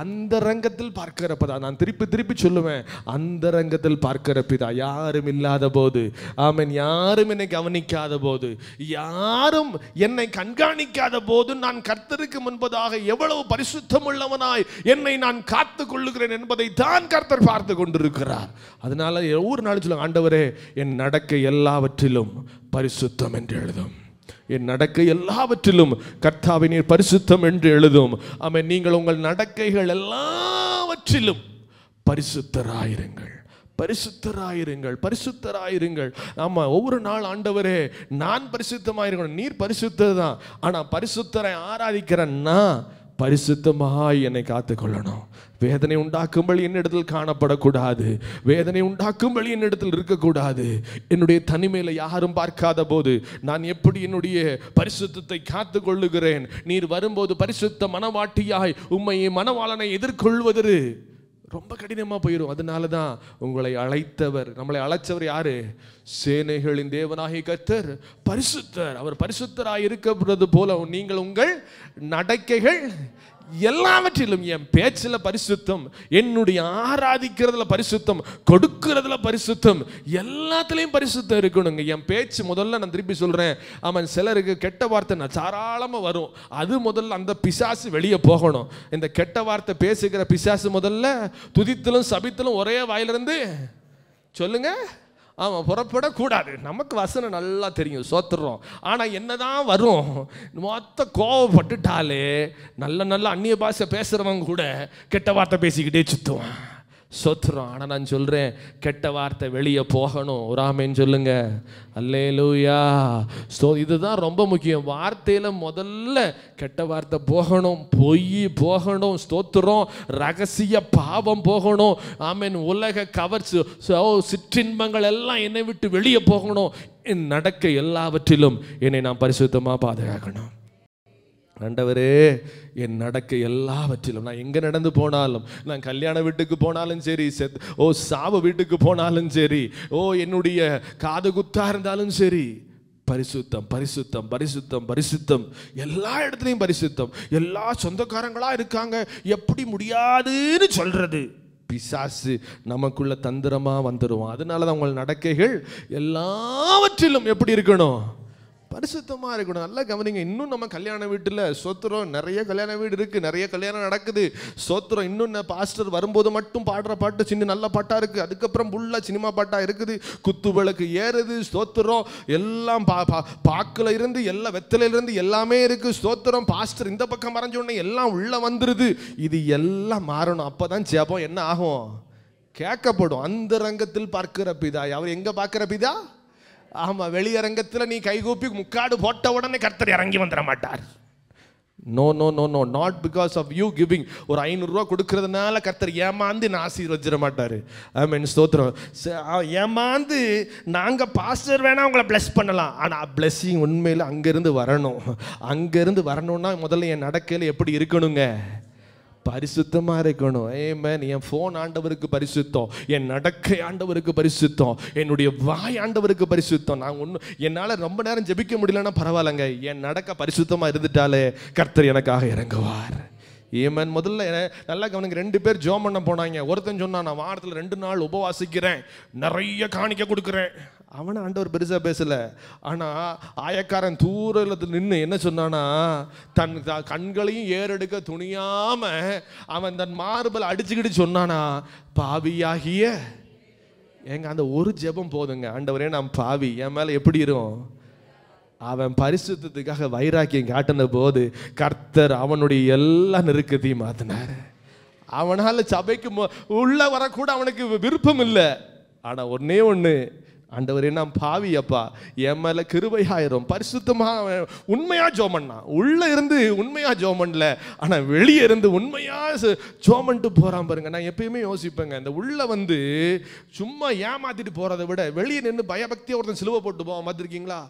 அந்த ரங்கத்தில் பார்க்கிற பிதா. நான் திருப்பி சொல்லுவேன், அந்த ரங்கத்தில் பார்க்கிற பிதா. யாரும் இல்லாத போது, ஆமென், யாரும் என்னை கவனிக்காத போது, யாரும் என்னை கண்காணிக்காத போது நான் கர்த்தருக்கு முன்பதாக எவ்வளவு பரிசுத்தம் உள்ளவனாய் என்னை நான் காத்து கொள்ளுகிறேன் என்பதை தான் கர்த்தர் பார்த்து கொண்டிருக்கிறார். அதனால ஒவ்வொரு நாளும் சொல்லுங்க, ஆண்டவரே என் நடக்கை எல்லாவற்றிலும் பரிசுத்தம் என்று எழுதும். என் நடக்கை எல்லாவற்றிலும் கர்த்தாவே நீர் பரிசுத்தம் என்று எழுதும். ஆமென். நீங்கள் உங்கள் நடக்கைகள் எல்லாவற்றிலும் பரிசுத்தராயிருங்கள், பரிசுத்தராயிருங்கள், பரிசுத்தராயிருங்கள். ஆமா, ஒவ்வொரு நாள் ஆண்டவரே நான் பரிசுத்தமாயிருக்கணும். நீர் பரிசுத்தர் தான். ஆனா பரிசுத்தரை ஆராதிக்கிறேன்னா பரிசுத்தமாய் என்னை காத்துக்கொள்ளணும். வேதனை உண்டாக்கும்படி என்னிடத்தில் காணப்படக்கூடாது. வேதனை உண்டாக்கும்படி என்னிடத்தில் இருக்கக்கூடாது. என்னுடைய தனிமையில் யாரும் பார்க்காத போது நான் எப்படி என்னுடைய பரிசுத்தத்தை காத்து கொள்ளுகிறேன்? நீர் வரும்போது பரிசுத்த மனவாட்டியாய் உம்மை மனவாளனை எதிர்கொள்வது ரொம்ப கடினமாக போயிடும். அதனால தான் உங்களை அழைத்தவர், நம்மளை அழைச்சவர் யாரு? சேனைகளின் தேவனாகிய கர்த்தர் பரிசுத்தர். அவர் பரிசுத்தராய் இருக்கிறது போல நீங்கள் உங்கள் நடக்கைகள் எல்லாவற்றிலும், என் பேச்சில் பரிசுத்தம், என்னுடைய ஆராதிக்கிறதுல பரிசுத்தம், கொடுக்கிறதுல பரிசுத்தம், எல்லாத்துலேயும் பரிசுத்தம் இருக்கணுங்க. என் பேச்சு முதல்ல நான் திருப்பி சொல்கிறேன், ஆமாம், சிலருக்கு கெட்ட வார்த்தை தாராளமாக வரும். அது முதல்ல அந்த பிசாசு வெளியே போகணும். இந்த கெட்ட வார்த்தை பேசுகிற பிசாசு முதல்ல துதித்திலும் சபித்திலும் ஒரே வாயிலிருந்து சொல்லுங்க, ஆமாம், புறப்படக்கூடாது. நமக்கு வசனம் நல்லா தெரியும், சோத்துறோம். ஆனால் என்னதான் வரும், மொத்த கோவப்பட்டுட்டாலே நல்ல அந்நிய பாஷை பேசுகிறவங்க கூட கெட்ட வார்த்தை பேசிக்கிட்டே சுற்றுவான், சொத்துறோம். ஆனால் நான் சொல்கிறேன், கெட்ட வார்த்தை வெளியே போகணும். ஒரு ஆமேன்னு சொல்லுங்க. அல்லேலூயா. இதுதான் ரொம்ப முக்கியம். வார்த்தையில் முதல்ல கெட்ட வார்த்தை போகணும், பொய் போகணும், ஸ்தோத்திரம், ரகசிய பாவம் போகணும். ஆமேன். உலக கவர்ச்சி, சிற்றின்பங்கள் எல்லாம் என்னை விட்டு வெளியே போகணும். என் நடக்கை எல்லாவற்றிலும் என்னை நான் பரிசுத்தமாக பாதுகாக்கணும். ஆண்டவரே என் நடக்கை எல்லாவற்றிலும், நான் எங்கே நடந்து போனாலும், நான் கல்யாண வீட்டுக்கு போனாலும் சரி, சாவு வீட்டுக்கு போனாலும் சரி, என்னுடைய காது குத்தா இருந்தாலும் சரி, பரிசுத்தம், பரிசுத்தம், பரிசுத்தம், பரிசுத்தம். எல்லா இடத்துலையும் பரிசுத்தம். எல்லா சொந்தக்காரங்களா இருக்காங்க, எப்படி முடியாதுன்னு சொல்றது? பிசாசு நமக்குள்ள தந்திரமா வந்துடுவான். அதனாலதான் உங்கள் நடக்கைகள் எல்லாவற்றிலும் எப்படி இருக்கணும்? பரிசுத்தமாக இருக்கணும். நல்லா கவனிங்க. இன்னும் நம்ம கல்யாண வீட்டில் சோத்திரம், நிறைய கல்யாண வீடு இருக்குது, நிறைய கல்யாணம் நடக்குது. சோத்திரம் இன்னும் பாஸ்டர் வரும்போது மட்டும் பாடுற பாட்டு சின்ன நல்ல பாட்டாக இருக்குது, அதுக்கப்புறம் ஃபுல்லாக சினிமா பாட்டாக இருக்குது, குத்து விளக்கு ஏறுது. ஸ்தோத்திரம் எல்லாம் பாக்கில் இருந்து எல்லாம் வெத்தலையிலிருந்து எல்லாமே இருக்குது. ஸ்தோத்திரம் பாஸ்டர் இந்த பக்கம் மறைஞ்சோடனே எல்லாம் உள்ளே வந்துடுது. இது எல்லாம் மாறணும். அப்போ தான் ஜெபம் என்ன ஆகும்? கேட்கப்படும். அந்த ரங்கத்தில் பார்க்கிற பிதா. அவர் எங்கே பார்க்கிற பிதா? ஆமாம், வெளியரங்கத்தில் நீ கைகூப்பி முக்காடு போட்ட உடனே கர்த்தர் இறங்கி வந்துட மாட்டார். No no no no, not because of you giving. ஒரு 500 ரூபா கொடுக்கறதுனால கர்த்தர் ஏமாந்து நான் ஆசீர்வதிச்சிட மாட்டாரு. ஆமென், ஸ்தோத்திரம். ஏமாந்து நாங்கள் பாஸ்டர் வேணா உங்களை பிளஸ் பண்ணலாம், ஆனால் பிளஸ்ஸிங் உண்மையில் அங்கேருந்து வரணும். அங்கேருந்து வரணும்னா முதல்ல என் நடக்கையில் எப்படி இருக்கணுங்க? பரிசுத்தமாக இருக்கணும். ஆமென். என் ஃபோன் ஆண்டவருக்கு பரிசுத்தம், என் நடக்கை ஆண்டவருக்கு பரிசுத்தம், என்னுடைய வாய் ஆண்டவருக்கு பரிசுத்தம். நான் ஒன்றும் என்னால் ரொம்ப நேரம் ஜெபிக்க முடியலன்னா பரவாயில்லைங்க, என் நடக்க பரிசுத்தமாக இருந்துட்டாலே கர்த்தர் எனக்காக இறங்குவார். ஏமன். முதல்ல நல்லா கவனிங்க, 2 பேர் ஜோம் பண்ண போனாங்க. ஒருத்தன் சொன்னான், நான் வாரத்தில் 2 நாள் உபவாசிக்கிறேன், நிறைய காணிக்க கொடுக்குறேன். அவனை ஆண்டவர் பெருசாக பேசலை. ஆனால் ஆயக்காரன் தூரத்தில் நின்று என்ன சொன்னானா, தன் கண்களையும் ஏறெடுக்க துணியாமல் அவன் தன் மார்பல் அடிச்சுக்கிட்டு சொன்னானா, பாவியாகிய எங்க அந்த ஒரு ஜெபம் போதுங்க. ஆண்டவரே நான் பாவி, என் மேலே எப்படி இருக்கும்? அவன் பரிசுத்தத்துக்காக வைராக்கியம் காட்டின போது கர்த்தர் அவனுடைய எல்லா நெருக்கத்தையும் மாத்தினார். அவனால் சபைக்கு உள்ள வரக்கூட அவனுக்கு விருப்பம் இல்லை. ஆனால் ஒன்னே ஒன்று, ஆண்டவரே நான் பாவி அப்பா, என் மேலே கிருபையாயிரும். பரிசுத்தமாக உண்மையாக ஜோம் பண்ணான். உள்ளே இருந்து உண்மையாக ஜோம் பண்ணல, ஆனால் வெளியே இருந்து உண்மையாக ஜோம் பண்ணிட்டு போகிறான் பாருங்க. நான் எப்பயுமே யோசிப்பேங்க, இந்த உள்ளே வந்து சும்மா ஏமாத்திட்டு போகிறத விட வெளியே நின்று பயபக்தியாக ஒருத்தன் சிலுவை போட்டு போவான் பார்த்துருக்கீங்களா?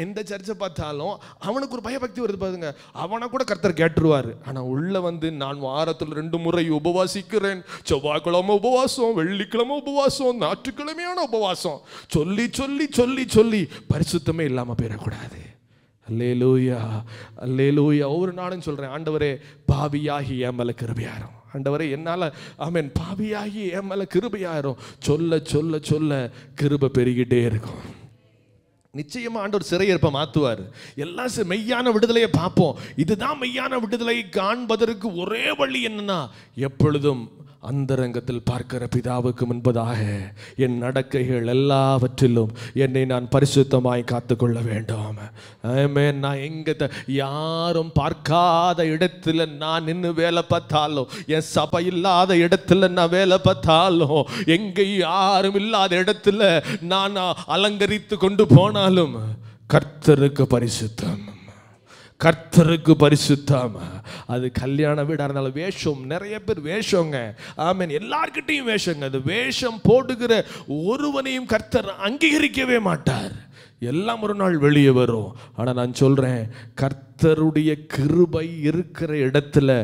எந்த சர்ச்சை பார்த்தாலும் அவனுக்கு ஒரு பயபக்தி வருது பாருங்க, அவனை கூட கர்த்தர் கேட்டுருவார். ஆனால் உள்ளே வந்து நான் வாரத்தில் 2 முறை உபவாசிக்கிறேன், செவ்வாய்க்கிழமை உபவாசம், வெள்ளிக்கிழமை உபவாசம், ஞாயிற்றுக்கிழமையான உபவாசம் சொல்லி சொல்லி சொல்லி சொல்லி பரிசுத்தமே இல்லாமல் போயிடக்கூடாது. அல்லேலூயா, அல்லேலூயா. ஒவ்வொரு நாளும் சொல்கிறேன், ஆண்டவரே பாவியாகி என் மேலே கிருபையாயிரும். ஆண்டவரே என்னால் ஆமென் பாவியாகி என் மேலே கிருபையாயிரும். சொல்ல சொல்ல சொல்ல கிருபை பெருகிட்டே இருக்கும். நிச்சயமா ஆண்டவர் சிறையிருப்பை மாற்றுவார். எல்லாம் மெய்யான விடுதலையை பார்ப்போம். இதுதான் மெய்யான விடுதலை காண்பதற்கு ஒரே வழி என்னன்னா, எப்பொழுதும் அந்தரங்கத்தில் பார்க்கிற பிதாவுக்கு முன்பதாக என் நடக்கைகள் எல்லாவற்றிலும் என்னை நான் பரிசுத்தமாய் காத்துக்கொள்ள வேண்டும். ஆமென். நான் எங்க யாரும் பார்க்காத இடத்துல நான் நின்று வேலை பார்த்தாலும், என் சபை இல்லாத இடத்துல நான் வேலை பார்த்தாலும், எங்கே யாரும் இல்லாத இடத்துல நான் அலங்கரித்து கொண்டு போனாலும் கர்த்தருக்கு பரிசுத்தம், கர்த்தருக்கு பரிசுத்தம். அது கல்யாண வீடாக இருந்தாலும் வேஷம், நிறைய பேர் வேஷங்க. ஆமென். எல்லார்கிட்டையும் வேஷங்க. அது வேஷம் போடுகிற ஒருவனையும் கர்த்தர் அங்கீகரிக்கவே மாட்டார். எல்லாம் ஒரு நாள் வெளியே வரும். ஆனால் நான் சொல்கிறேன், கர்த்தருடைய கிருபை இருக்கிற இடத்துல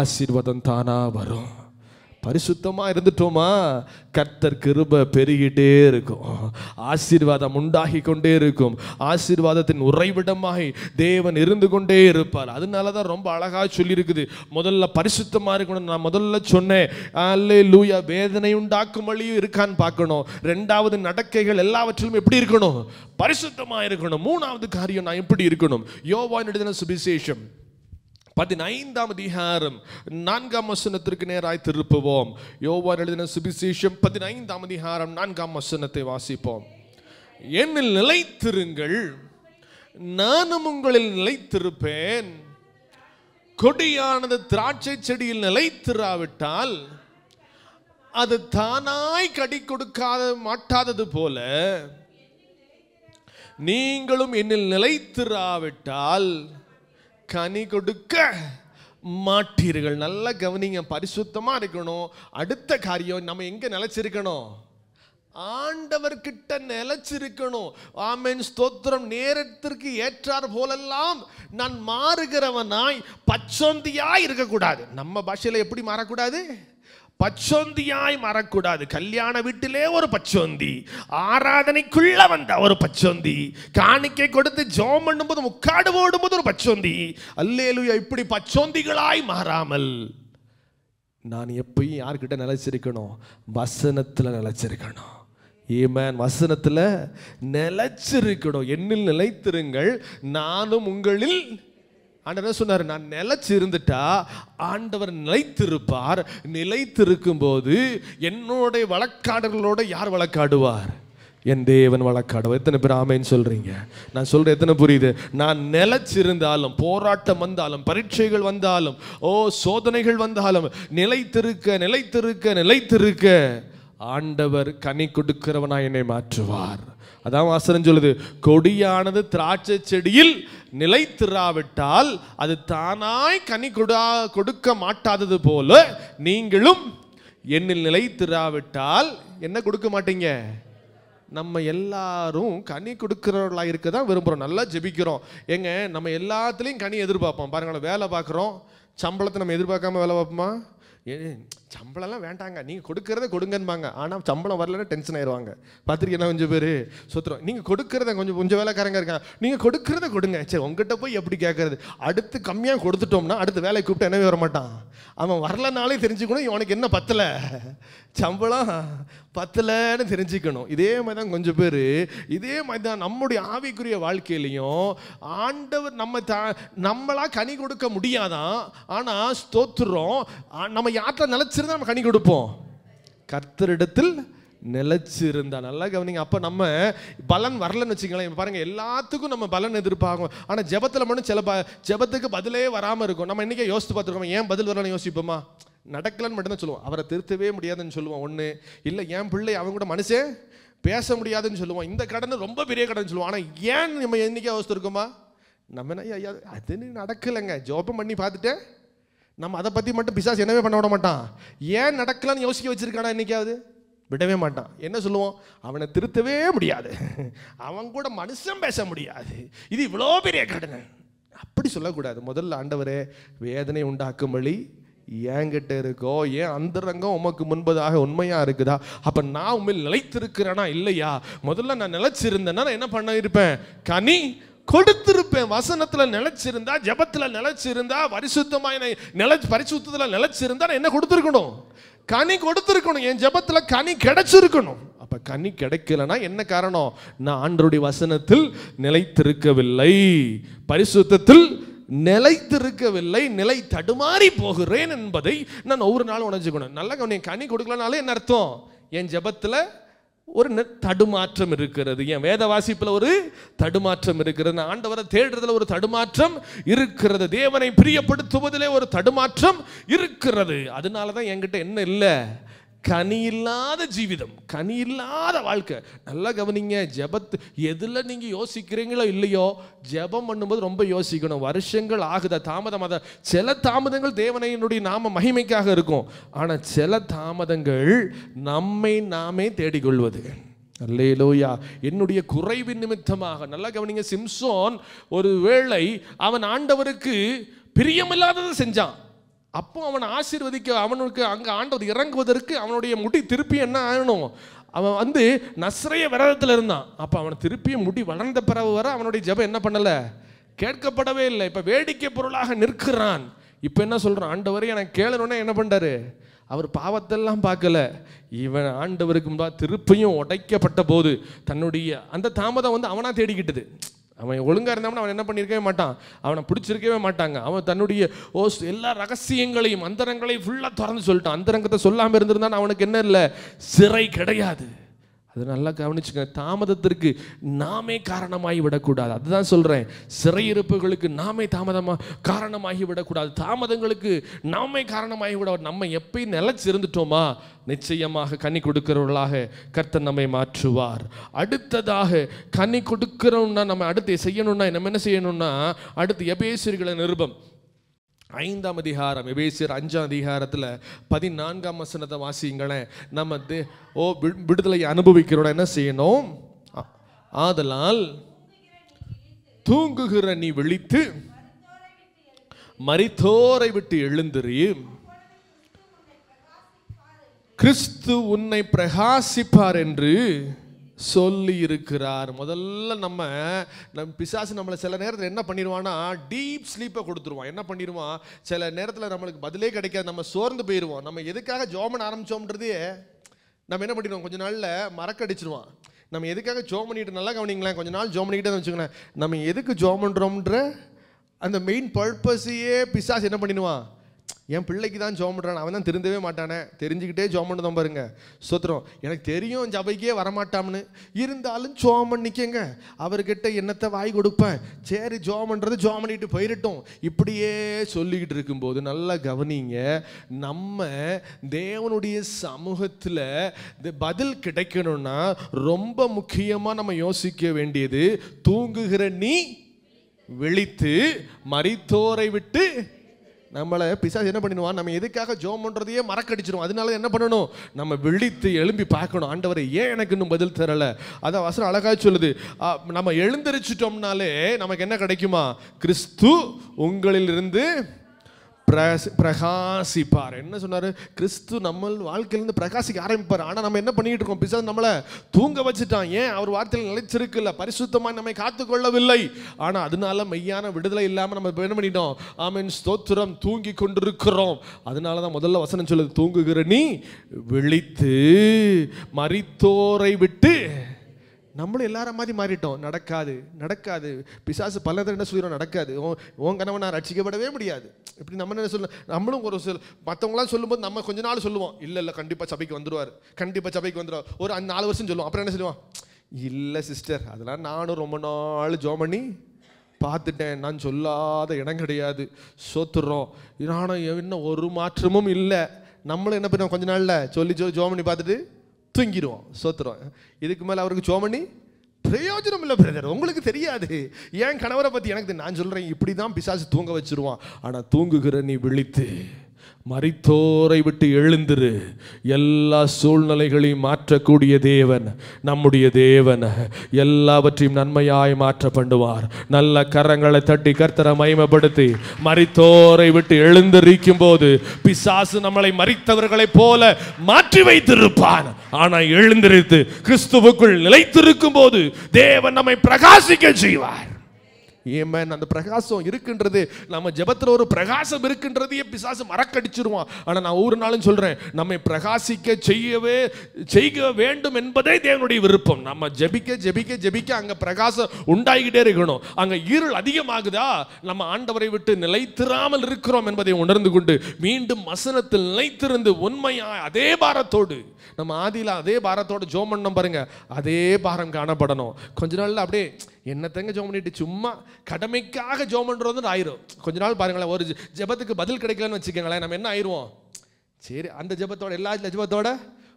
ஆசீர்வாதம் தானா வரும். பரிசுத்தமாக இருந்துட்டோமா, கர்த்தர் கிருபை பெருகிட்டே இருக்கும், ஆசீர்வாதம் உண்டாகி கொண்டே இருக்கும். ஆசீர்வாதத்தின் உறைவிடமாய் தேவன் இருந்து கொண்டே இருப்பார். அதனால தான் ரொம்ப அழகாக சொல்லியிருக்குது, முதல்ல பரிசுத்தமாக இருக்கணும். நான் முதல்ல சொன்னேன், அல்லேலூயா, வேதனை உண்டாக்கும் வழியும் இருக்கான்னு பார்க்கணும். 2வது நடக்கைகள் எல்லாவற்றிலும் எப்படி இருக்கணும்? பரிசுத்தமாக இருக்கணும். 3வது காரியம், நான் எப்படி இருக்கணும்? யோவான் எழுதின சுவிசேஷம் 15ஆம் அதிகாரம் 4ஆம் வசனத்திற்கு நேராய் திருப்புவோம். யோவான் எழுதின சுவிசேஷம் 15ஆம் அதிகாரம் 4ஆம் வசனத்தை வாசிப்போம். என்னில் நிலைத்திருங்கள், நானும் உங்களில் நிலைத்திருப்பேன். கொடியானது திராட்சை செடியில் நிலைத்திராவிட்டால் அது தானாய் கடி கொடுக்காத மாட்டாதது போல, நீங்களும் என்னில் நிலைத்திராவிட்டால் கனி கொடுக்க மாட்டீர்கள். நல்லா கவனிங்க, பரிசுத்தமா இருக்கணும். அடுத்த காரியம், நம்ம எங்க நிலைச்சிருக்கணும்? ஆண்டவர்கிட்ட நிலைச்சிருக்கணும். ஆமென், ஸ்தோத்திரம். நேரத்திற்கு ஏற்றார் போலெல்லாம் நான் மாறுகிறவனாய் பச்சொந்தியாய் இருக்கக்கூடாது. நம்ம பாஷையில எப்படி மாறக்கூடாது? பச்சொந்தியாய் மாறக்கூடாது. கல்யாண வீட்டிலே ஒரு பச்சொந்தி, ஆராதனைக்குள்ள வந்த ஒரு பச்சொந்தி, காணிக்கை கொடுத்து ஜெபம் பண்ணும்போது முக்காடு போடும்போது ஒரு பச்சொந்தி. அல்லேலூயா. இப்படி பச்சொந்திகளாய் மாறாமல் நான் எப்பயும் யார்கிட்ட நிலைச்சிருக்கணும்? வசனத்தில் நிலைச்சிருக்கணும். ஆமென். வசனத்தில் நிலைச்சிருக்கணும். என்னில் நிலைத்திருங்கள், நானும் உங்களில். ஆண்டவர் சொன்னார், நான் நிலைச்சு இருந்துட்டா ஆண்டவர் நிலைத்திருப்பார். நிலைத்திருக்கும் போது என்னோட வழக்காடர்களோட யார் வழக்காடுவார்? என் தேவன் வழக்காடுவார். எத்தனை பேர் ஆமேன்னு சொல்றீங்க? நான் சொல்றேன், எத்தனை புரியுது? நான் நிலைச்சிருந்தாலும், போராட்டம் வந்தாலும், பரீட்சைகள் வந்தாலும், சோதனைகள் வந்தாலும், நிலைத்திருக்க நிலைத்திருக்க நிலைத்திருக்க ஆண்டவர் கனி கொடுக்கிறவனாய் என்னை மாற்றுவார். அதான் வசனம் சொல்லுது, கொடியானது திராட்சை செடியில் நிலைத்திராவிட்டால் அது தானாய் கனி கொடுக்க மாட்டாதது போல நீங்களும் என்னில் நிலைத்திராவிட்டால் என்ன கொடுக்க மாட்டீங்க. நம்ம எல்லாரும் கனி கொடுக்கிறவர்களா இருக்க தான் விரும்புகிறோம். நல்லா ஜெபிக்கிறோம். ஏங்க நம்ம எல்லாத்துலேயும் கனி எதிர்பார்ப்போம். பாருங்களேன், வேலை பார்க்குறோம், சம்பளத்தை நம்ம எதிர்பார்க்காம வேலை பார்ப்போமா? சம்பளம்லாம் வேண்டாங்க, நீங்கள் கொடுக்கறத கொடுங்கன்பாங்க. ஆனால் சம்பளம் வரலன்னா டென்ஷன் ஆயிடுவாங்க. பார்த்துருக்கீங்கன்னா கொஞ்சம் பேர் சுற்றுறோம். நீங்கள் கொடுக்கறத கொஞ்சம் வேலைக்காரங்க இருக்காங்க, நீங்கள் கொடுக்கறத கொடுங்க. சரி, உங்ககிட்ட போய் எப்படி கேட்கறது? அடுத்து கம்மியாக கொடுத்துட்டோம்னா அடுத்து வேலையை கூப்பிட்டு என்னவே வர மாட்டான். அவன் வரலனாலே தெரிஞ்சுக்கணும் இவனுக்கு என்ன பத்தலை, சம்பளம் பத்தலைன்னு தெரிஞ்சுக்கணும். இதே மாதிரி தான் கொஞ்சம் பேர், இதே மாதிரி தான் நம்முடைய ஆவிக்குரிய வாழ்க்கையிலையும் ஆண்டவர் நம்மளா கனி கொடுக்க முடியாதான். ஆனால் ஸ்தோத்திரம், நம்ம யார்கிட்ட நிலைச்சிருந்தா நம்ம கனி கொடுப்போம். கர்த்தரிடத்தில் நிலைச்சிருந்தா. நல்லா கவனிங்க. அப்போ நம்ம பலன் வரலன்னு வச்சுக்கலாம். பாருங்க, எல்லாத்துக்கும் நம்ம பலன் எதிர்பார்க்கும். ஆனால் ஜெபத்தில் மட்டும் சில ஜெபத்துக்கு பதிலே வராமல் இருக்கும். நம்ம இன்னைக்கே யோசித்து பார்த்துருக்கோம், ஏன் பதில் வரலன்னு யோசிப்போமா? நடக்கலன்னு மட்டும்தான் சொல்லுவோம். அவரை திருத்தவே முடியாதுன்னு சொல்லுவோம் ஒன்று. இல்லை, என் பிள்ளை அவங்க கூட மனுஷன் பேச முடியாதுன்னு சொல்லுவோம். இந்த கடன் ரொம்ப பெரிய கடன் சொல்லுவோம். ஆனால் ஏன் நம்ம என்னைக்கே யோசித்துருக்கோமா? நம்ம என்ன ஐயா அது நடக்கலைங்க, ஜோபம் பண்ணி பார்த்துட்டேன், நம்ம அதை பற்றி மட்டும் பிசாசு என்னவே பண்ண விட மாட்டான். ஏன் நடக்கலான்னு யோசிக்க வச்சிருக்கானா? என்னைக்காவது விடவே மாட்டான். என்ன சொல்லுவோம்? அவனை திருத்தவே முடியாது, அவன் கூட மனுஷன் பேச முடியாது, இது இவ்வளோ பெரிய கடன். அப்படி சொல்லக்கூடாது. முதல்ல ஆண்டவரே, வேதனை உண்டாக்கும் வழி என்கிட்ட இருக்கோ, ஏன் அந்தரங்கம் உமக்கு முன்பதாக உண்மையா இருக்குதா? அப்ப நான் உண்மையில் நிலைத்திருக்கிறேனா இல்லையா? முதல்ல நான் நிலைச்சிருந்தேன்னா நான் என்ன பண்ண இருப்பேன்? கனி கொடுத்திருப்பேன். வசனத்துல நிலைச்சிருந்தா, ஜெபத்துல நிலைச்சிருந்தா, பரிசுத்தத்துல நிலைச்சிருந்தா என்ன கொடுத்திருக்கணும்? கனி கொடுத்திருக்கணும். என் ஜெபத்துல கனி கிடைச்சிருக்கணும். அப்ப கனி கிடைக்கலனா என்ன காரணம்? நான் ஆண்டவருடைய வசனத்தில் நிலைத்திருக்கவில்லை, பரிசுத்தத்தில் நிலைத்திருக்கவில்லை, நிலை தடுமாறி போகிறேன் என்பதை நான் ஒவ்வொரு நாளும் உணர்ந்துக்கணும். நல்லா கனி கொடுக்கலனாலே என்ன அர்த்தம்? என் ஜெபத்துல ஒரு தடுமாற்றம் இருக்கிறது, என் வேத வாசிப்புல ஒரு தடுமாற்றம் இருக்கிறது, ஆண்டவரை தேடுறதுல ஒரு தடுமாற்றம் இருக்கிறது, தேவனை பிரியப்படுத்துவதிலே ஒரு தடுமாற்றம் இருக்கிறது. அதனாலதான் என்கிட்ட என்ன இல்லை? கனி இல்லாத ஜீவிதம், கனி இல்லாத வாழ்க்கை. நல்லா கவனிங்க. ஜெபத்து எதுல நீங்க யோசிக்கிறீங்களோ இல்லையோ, ஜெபம் பண்ணும்போது ரொம்ப யோசிக்கணும். வருஷங்கள் ஆகுதா, தாமதமாக. சில தாமதங்கள் தேவனையினுடைய நாம மகிமைக்காக இருக்கும். ஆனா சில தாமதங்கள் நம்மை நாமே தேடிக்கொள்வது. அல்லேலூயா. என்னுடைய குறைவின் நிமித்தமாக. நல்லா கவனிங்க. சிம்சோன் ஒரு வேளை அவன் ஆண்டவருக்கு பிரியமில்லாததை செஞ்சான். அப்போ அவன் ஆசீர்வதிக்க, அவனுக்கு அங்கே ஆண்டவர் இறங்குவதற்கு அவனுடைய முடி திருப்பி என்ன ஆகணும்? அவன் நஸ்ரய விரதத்தில் இருந்தான். அப்போ அவன் திருப்பியும் முடி வளர்ந்த பிறகு வர அவனுடைய ஜெபம் என்ன பண்ணலை? கேட்கப்படவே இல்லை. இப்போ வேடிக்கை பொருளாக நிற்கிறான். இப்போ என்ன சொல்கிறான்? ஆண்டவரே எனக்கு கேளணுன்னா என்ன பண்ணுறாரு? அவர் பாவத்தெல்லாம் பார்க்கல. இவன் ஆண்டவருக்கு முன்பாக திருப்பியும் உடைக்கப்பட்ட போது தன்னுடைய அந்த தாமதம் அவனா தேடிக்கிட்டது. அவன் ஒழுங்காக இருந்தாலும் அவன் என்ன பண்ணியிருக்கவே மாட்டான், அவனை பிடிச்சிருக்கவே மாட்டாங்க. அவன் தன்னுடைய எல்லா ரகசியங்களையும் அந்தரங்களையும் ஃபுல்லாக திறந்து சொல்லிட்டான். அந்தரங்கத்தை சொல்லாமல் இருந்திருந்தான் அவனுக்கு என்ன இல்லை? சிறை கிடையாது. அது நல்லா கவனிச்சுங்க. தாமதத்திற்கு நாமே காரணமாகி விடக்கூடாது. அதுதான் சொல்கிறேன். சிறையிருப்புகளுக்கு நாமே காரணமாகி விடக்கூடாது. தாமதங்களுக்கு நாமே காரணமாகி விட. நம்ம எப்பயும் நிலைச்சிருந்துட்டோமா, நிச்சயமாக கனி கொடுக்கிறவர்களாக கர்த்தர் நம்மை மாற்றுவார். அடுத்ததாக கனி கொடுக்கிறோம்னா நம்ம அடுத்து செய்யணும்னா நம்ம என்ன செய்யணும்னா, அடுத்து எபேசியர்களின் நிருபம் 5ஆம் அதிகாரம், எபேசியர் 5ஆம் அதிகாரத்தில் 14ஆம் வசனத்தை வாசிங்களேன். நம்ம விடுதலை அனுபவிக்கிறோம். என்ன செய்யணும்? ஆதலால் தூங்குகிற நீ விழித்து மரித்தோரை விட்டு எழுந்திரி, கிறிஸ்து உன்னை பிரகாசிப்பார் என்று சொல்லி இருக்கிறார். முதல்ல நம்ம பிசாசு நம்மளை சில நேரத்தில் என்ன பண்ணிடுவான்னா, டீப் ஸ்லீப்பை கொடுத்துருவான். என்ன பண்ணிடுவான்? சில நேரத்தில் நம்மளுக்கு பதிலே கிடைக்காது, நம்ம சோர்ந்து போயிடுவோம். நம்ம எதுக்காக ஜோமன் ஆரம்பித்தோம்ன்றதே நம்ம என்ன பண்ணிடுவோம், கொஞ்ச நாளில் மறக்கடிச்சிருவான். நம்ம எதுக்காக ஜோம் பண்ணிட்டு, நல்லா கவனிங்களேன், கொஞ்ச நாள் ஜோம் பண்ணிக்கிட்டே வச்சுக்கோங்களேன், நம்ம எதுக்கு ஜோம் பண்ணுறோம்ன்ற அந்த மெயின் பர்பஸையே பிசாசு என்ன பண்ணிடுவான், என் பிள்ளைக்கு தான் ஜோம் பண்ணுறான், அவன் தான் திருந்தவே மாட்டானே, தெரிஞ்சுக்கிட்டே ஜோம் பண்ண தான் பாருங்க. ஸ்தோத்திரம். எனக்கு தெரியும் ஜபைக்கே வரமாட்டாம்னு, இருந்தாலும் ஜோம் பண்ணிக்கங்க. அவர்கிட்ட என்னத்தை வாய் கொடுப்பேன், சரி ஜோம் பண்ணுறது ஜோம் பண்ணிட்டு போயிடட்டும், இப்படியே சொல்லிக்கிட்டு இருக்கும்போது நல்லா கவனிங்க, நம்ம தேவனுடைய சமூகத்தில் பதில் கிடைக்கணும்னா ரொம்ப முக்கியமாக நம்ம யோசிக்க வேண்டியது, தூங்குகிற நீ விழித்து மரித்தோரை விட்டு. நம்மளை பிசாசு என்ன பண்ணிடுவான், நம்ம எதுக்காக ஜோம் பண்ணுறதையே மறக்கடிச்சிடும். அதனால என்ன பண்ணணும், நம்ம விழித்து எழும்பி பார்க்கணும், ஆண்டவரை ஏன் எனக்கு இன்னும் பதில் தரலை. அதான் வசனம் அழகாக சொல்லுது, நம்ம எழுந்திருச்சிட்டோம்னாலே நமக்கு என்ன கிடைக்குமா, கிறிஸ்து உங்களிலிருந்து பிரகாசிப்பார். என்ன சொன்னாரு, கிறிஸ்து நம்ம வாழ்க்கையிலிருந்து பிரகாசிக்க ஆரம்பிப்பார். ஆனால் நம்ம என்ன பண்ணிட்டு இருக்கோம், பிசாசு நம்மளை தூங்க வச்சுட்டான். ஏன், அவர் வார்த்தையில் நிலைச்சிருக்குல்ல, பரிசுத்தமாக நம்மை காத்துக்கொள்ளவில்லை. ஆனால் அதனால மெய்யான விடுதலை இல்லாமல் நம்ம என்ன பண்ணிட்டோம், ஆமென் ஸ்தோத்திரம், தூங்கி கொண்டிருக்கிறோம். அதனால தான் முதல்ல வசனம் சொல்லுது, தூங்குகிற நீ விழித்து மரித்தோரை விட்டு. நம்மளும் எல்லாரும் மாதிரி மாறிட்டோம். நடக்காது நடக்காது. பிசாசு பல என்ன சொல்லிடும், நடக்காது, உன் கனவை நான் ரட்சிக்கப்படவே முடியாது. இப்படி நம்ம என்ன சொல்ல, நம்மளும் ஒரு மற்றவங்களாம் சொல்லும்போது நம்ம கொஞ்ச நாள் சொல்லுவோம், இல்லை இல்லை கண்டிப்பாக சபைக்கு வந்துடுவார், கண்டிப்பாக சபைக்கு வந்துடுவார். ஒரு 4 வருஷம் சொல்லுவோம். அப்புறம் என்ன சொல்லுவோம், இல்லை சிஸ்டர் அதெல்லாம் நானும் ரொம்ப நாள் ஜோம் பண்ணி பார்த்துட்டேன், நான் சொல்லாத இடம் கிடையாது. சோத்துறோம், நானும் இன்னும் ஒரு மாற்றமும் இல்லை. நம்மளும் என்ன பண்ணுவோம், கொஞ்ச நாளில் சொல்லி ஜோம் பண்ணி பார்த்துட்டு தூங்கிடுவோம். சோத்துறோம். இதுக்கு மேலே அவருக்கு ஜோம் பண்ணி பிரயோஜனம் இல்லை பிரதர், உங்களுக்கு தெரியாது. ஏன் கணவரை பற்றி எனக்கு நான் சொல்கிறேன், இப்படி தான் பிசாசு தூங்க வச்சிருவான். ஆனால் தூங்குகிற நீ விழித்து மரித்தோரை விட்டு எழுந்திரு. எல்லா சூழ்நிலைகளையும் மாற்றக்கூடிய தேவன் நம்முடைய தேவன். எல்லாவற்றையும் நன்மையாய் மாற்ற பண்ணுவார். நல்ல கரங்களை தட்டி கர்த்தரை மகிமைப்படுத்தி மரித்தோரை விட்டு எழுந்திருக்கும் போது பிசாசு நம்மளை மரித்தவர்களைப் போல மாற்றி வைத்திருப்பான். ஆனால் எழுந்திருத்து கிறிஸ்துவுக்குள் நிலைத்திருக்கும் போது தேவன் நம்மை பிரகாசிக்க செய்வார். ஏமேன். அந்த பிரகாசம் இருக்கின்றது, நம்ம ஜெபத்தில் ஒரு பிரகாசம் இருக்கின்றதையே பிசாசு மறக்கடிச்சிருவான். ஆனால் நான் ஒவ்வொரு நாளும் சொல்கிறேன், நம்மை பிரகாசிக்க செய்ய வேண்டும் என்பதே தேவனுடைய விருப்பம். நம்ம ஜெபிக்க ஜெபிக்க ஜெபிக்க அங்கே பிரகாசம் உண்டாகிட்டே இருக்கணும். அங்கே இருள் அதிகமாகுதா, நம்ம ஆண்டவரை விட்டு நிலைத்திராமல் இருக்கிறோம் என்பதை உணர்ந்து கொண்டு மீண்டும் வசனத்தில் நிலைத்திருந்து உண்மையாய் அதே பாரத்தோடு, நம்ம ஆதியில் அதே பாரத்தோடு ஜோம் பண்ணோம் பாருங்க, அதே பாரம் காணப்படணும். கொஞ்ச நாள்ல அப்படியே என்னத்தங்க ஜோம் பண்ணிட்டு சும்மா கடமைக்காக ஜோம் பண்ணுறது ஆயிரும். கொஞ்ச நாள் பாருங்களேன், ஒரு ஜெபத்துக்கு பதில் கிடைக்கலன்னு வச்சுக்கோங்களேன், நம்ம என்ன ஆயிடுவோம், சரி அந்த ஜெபத்தோட எல்லா ஜெபத்தோட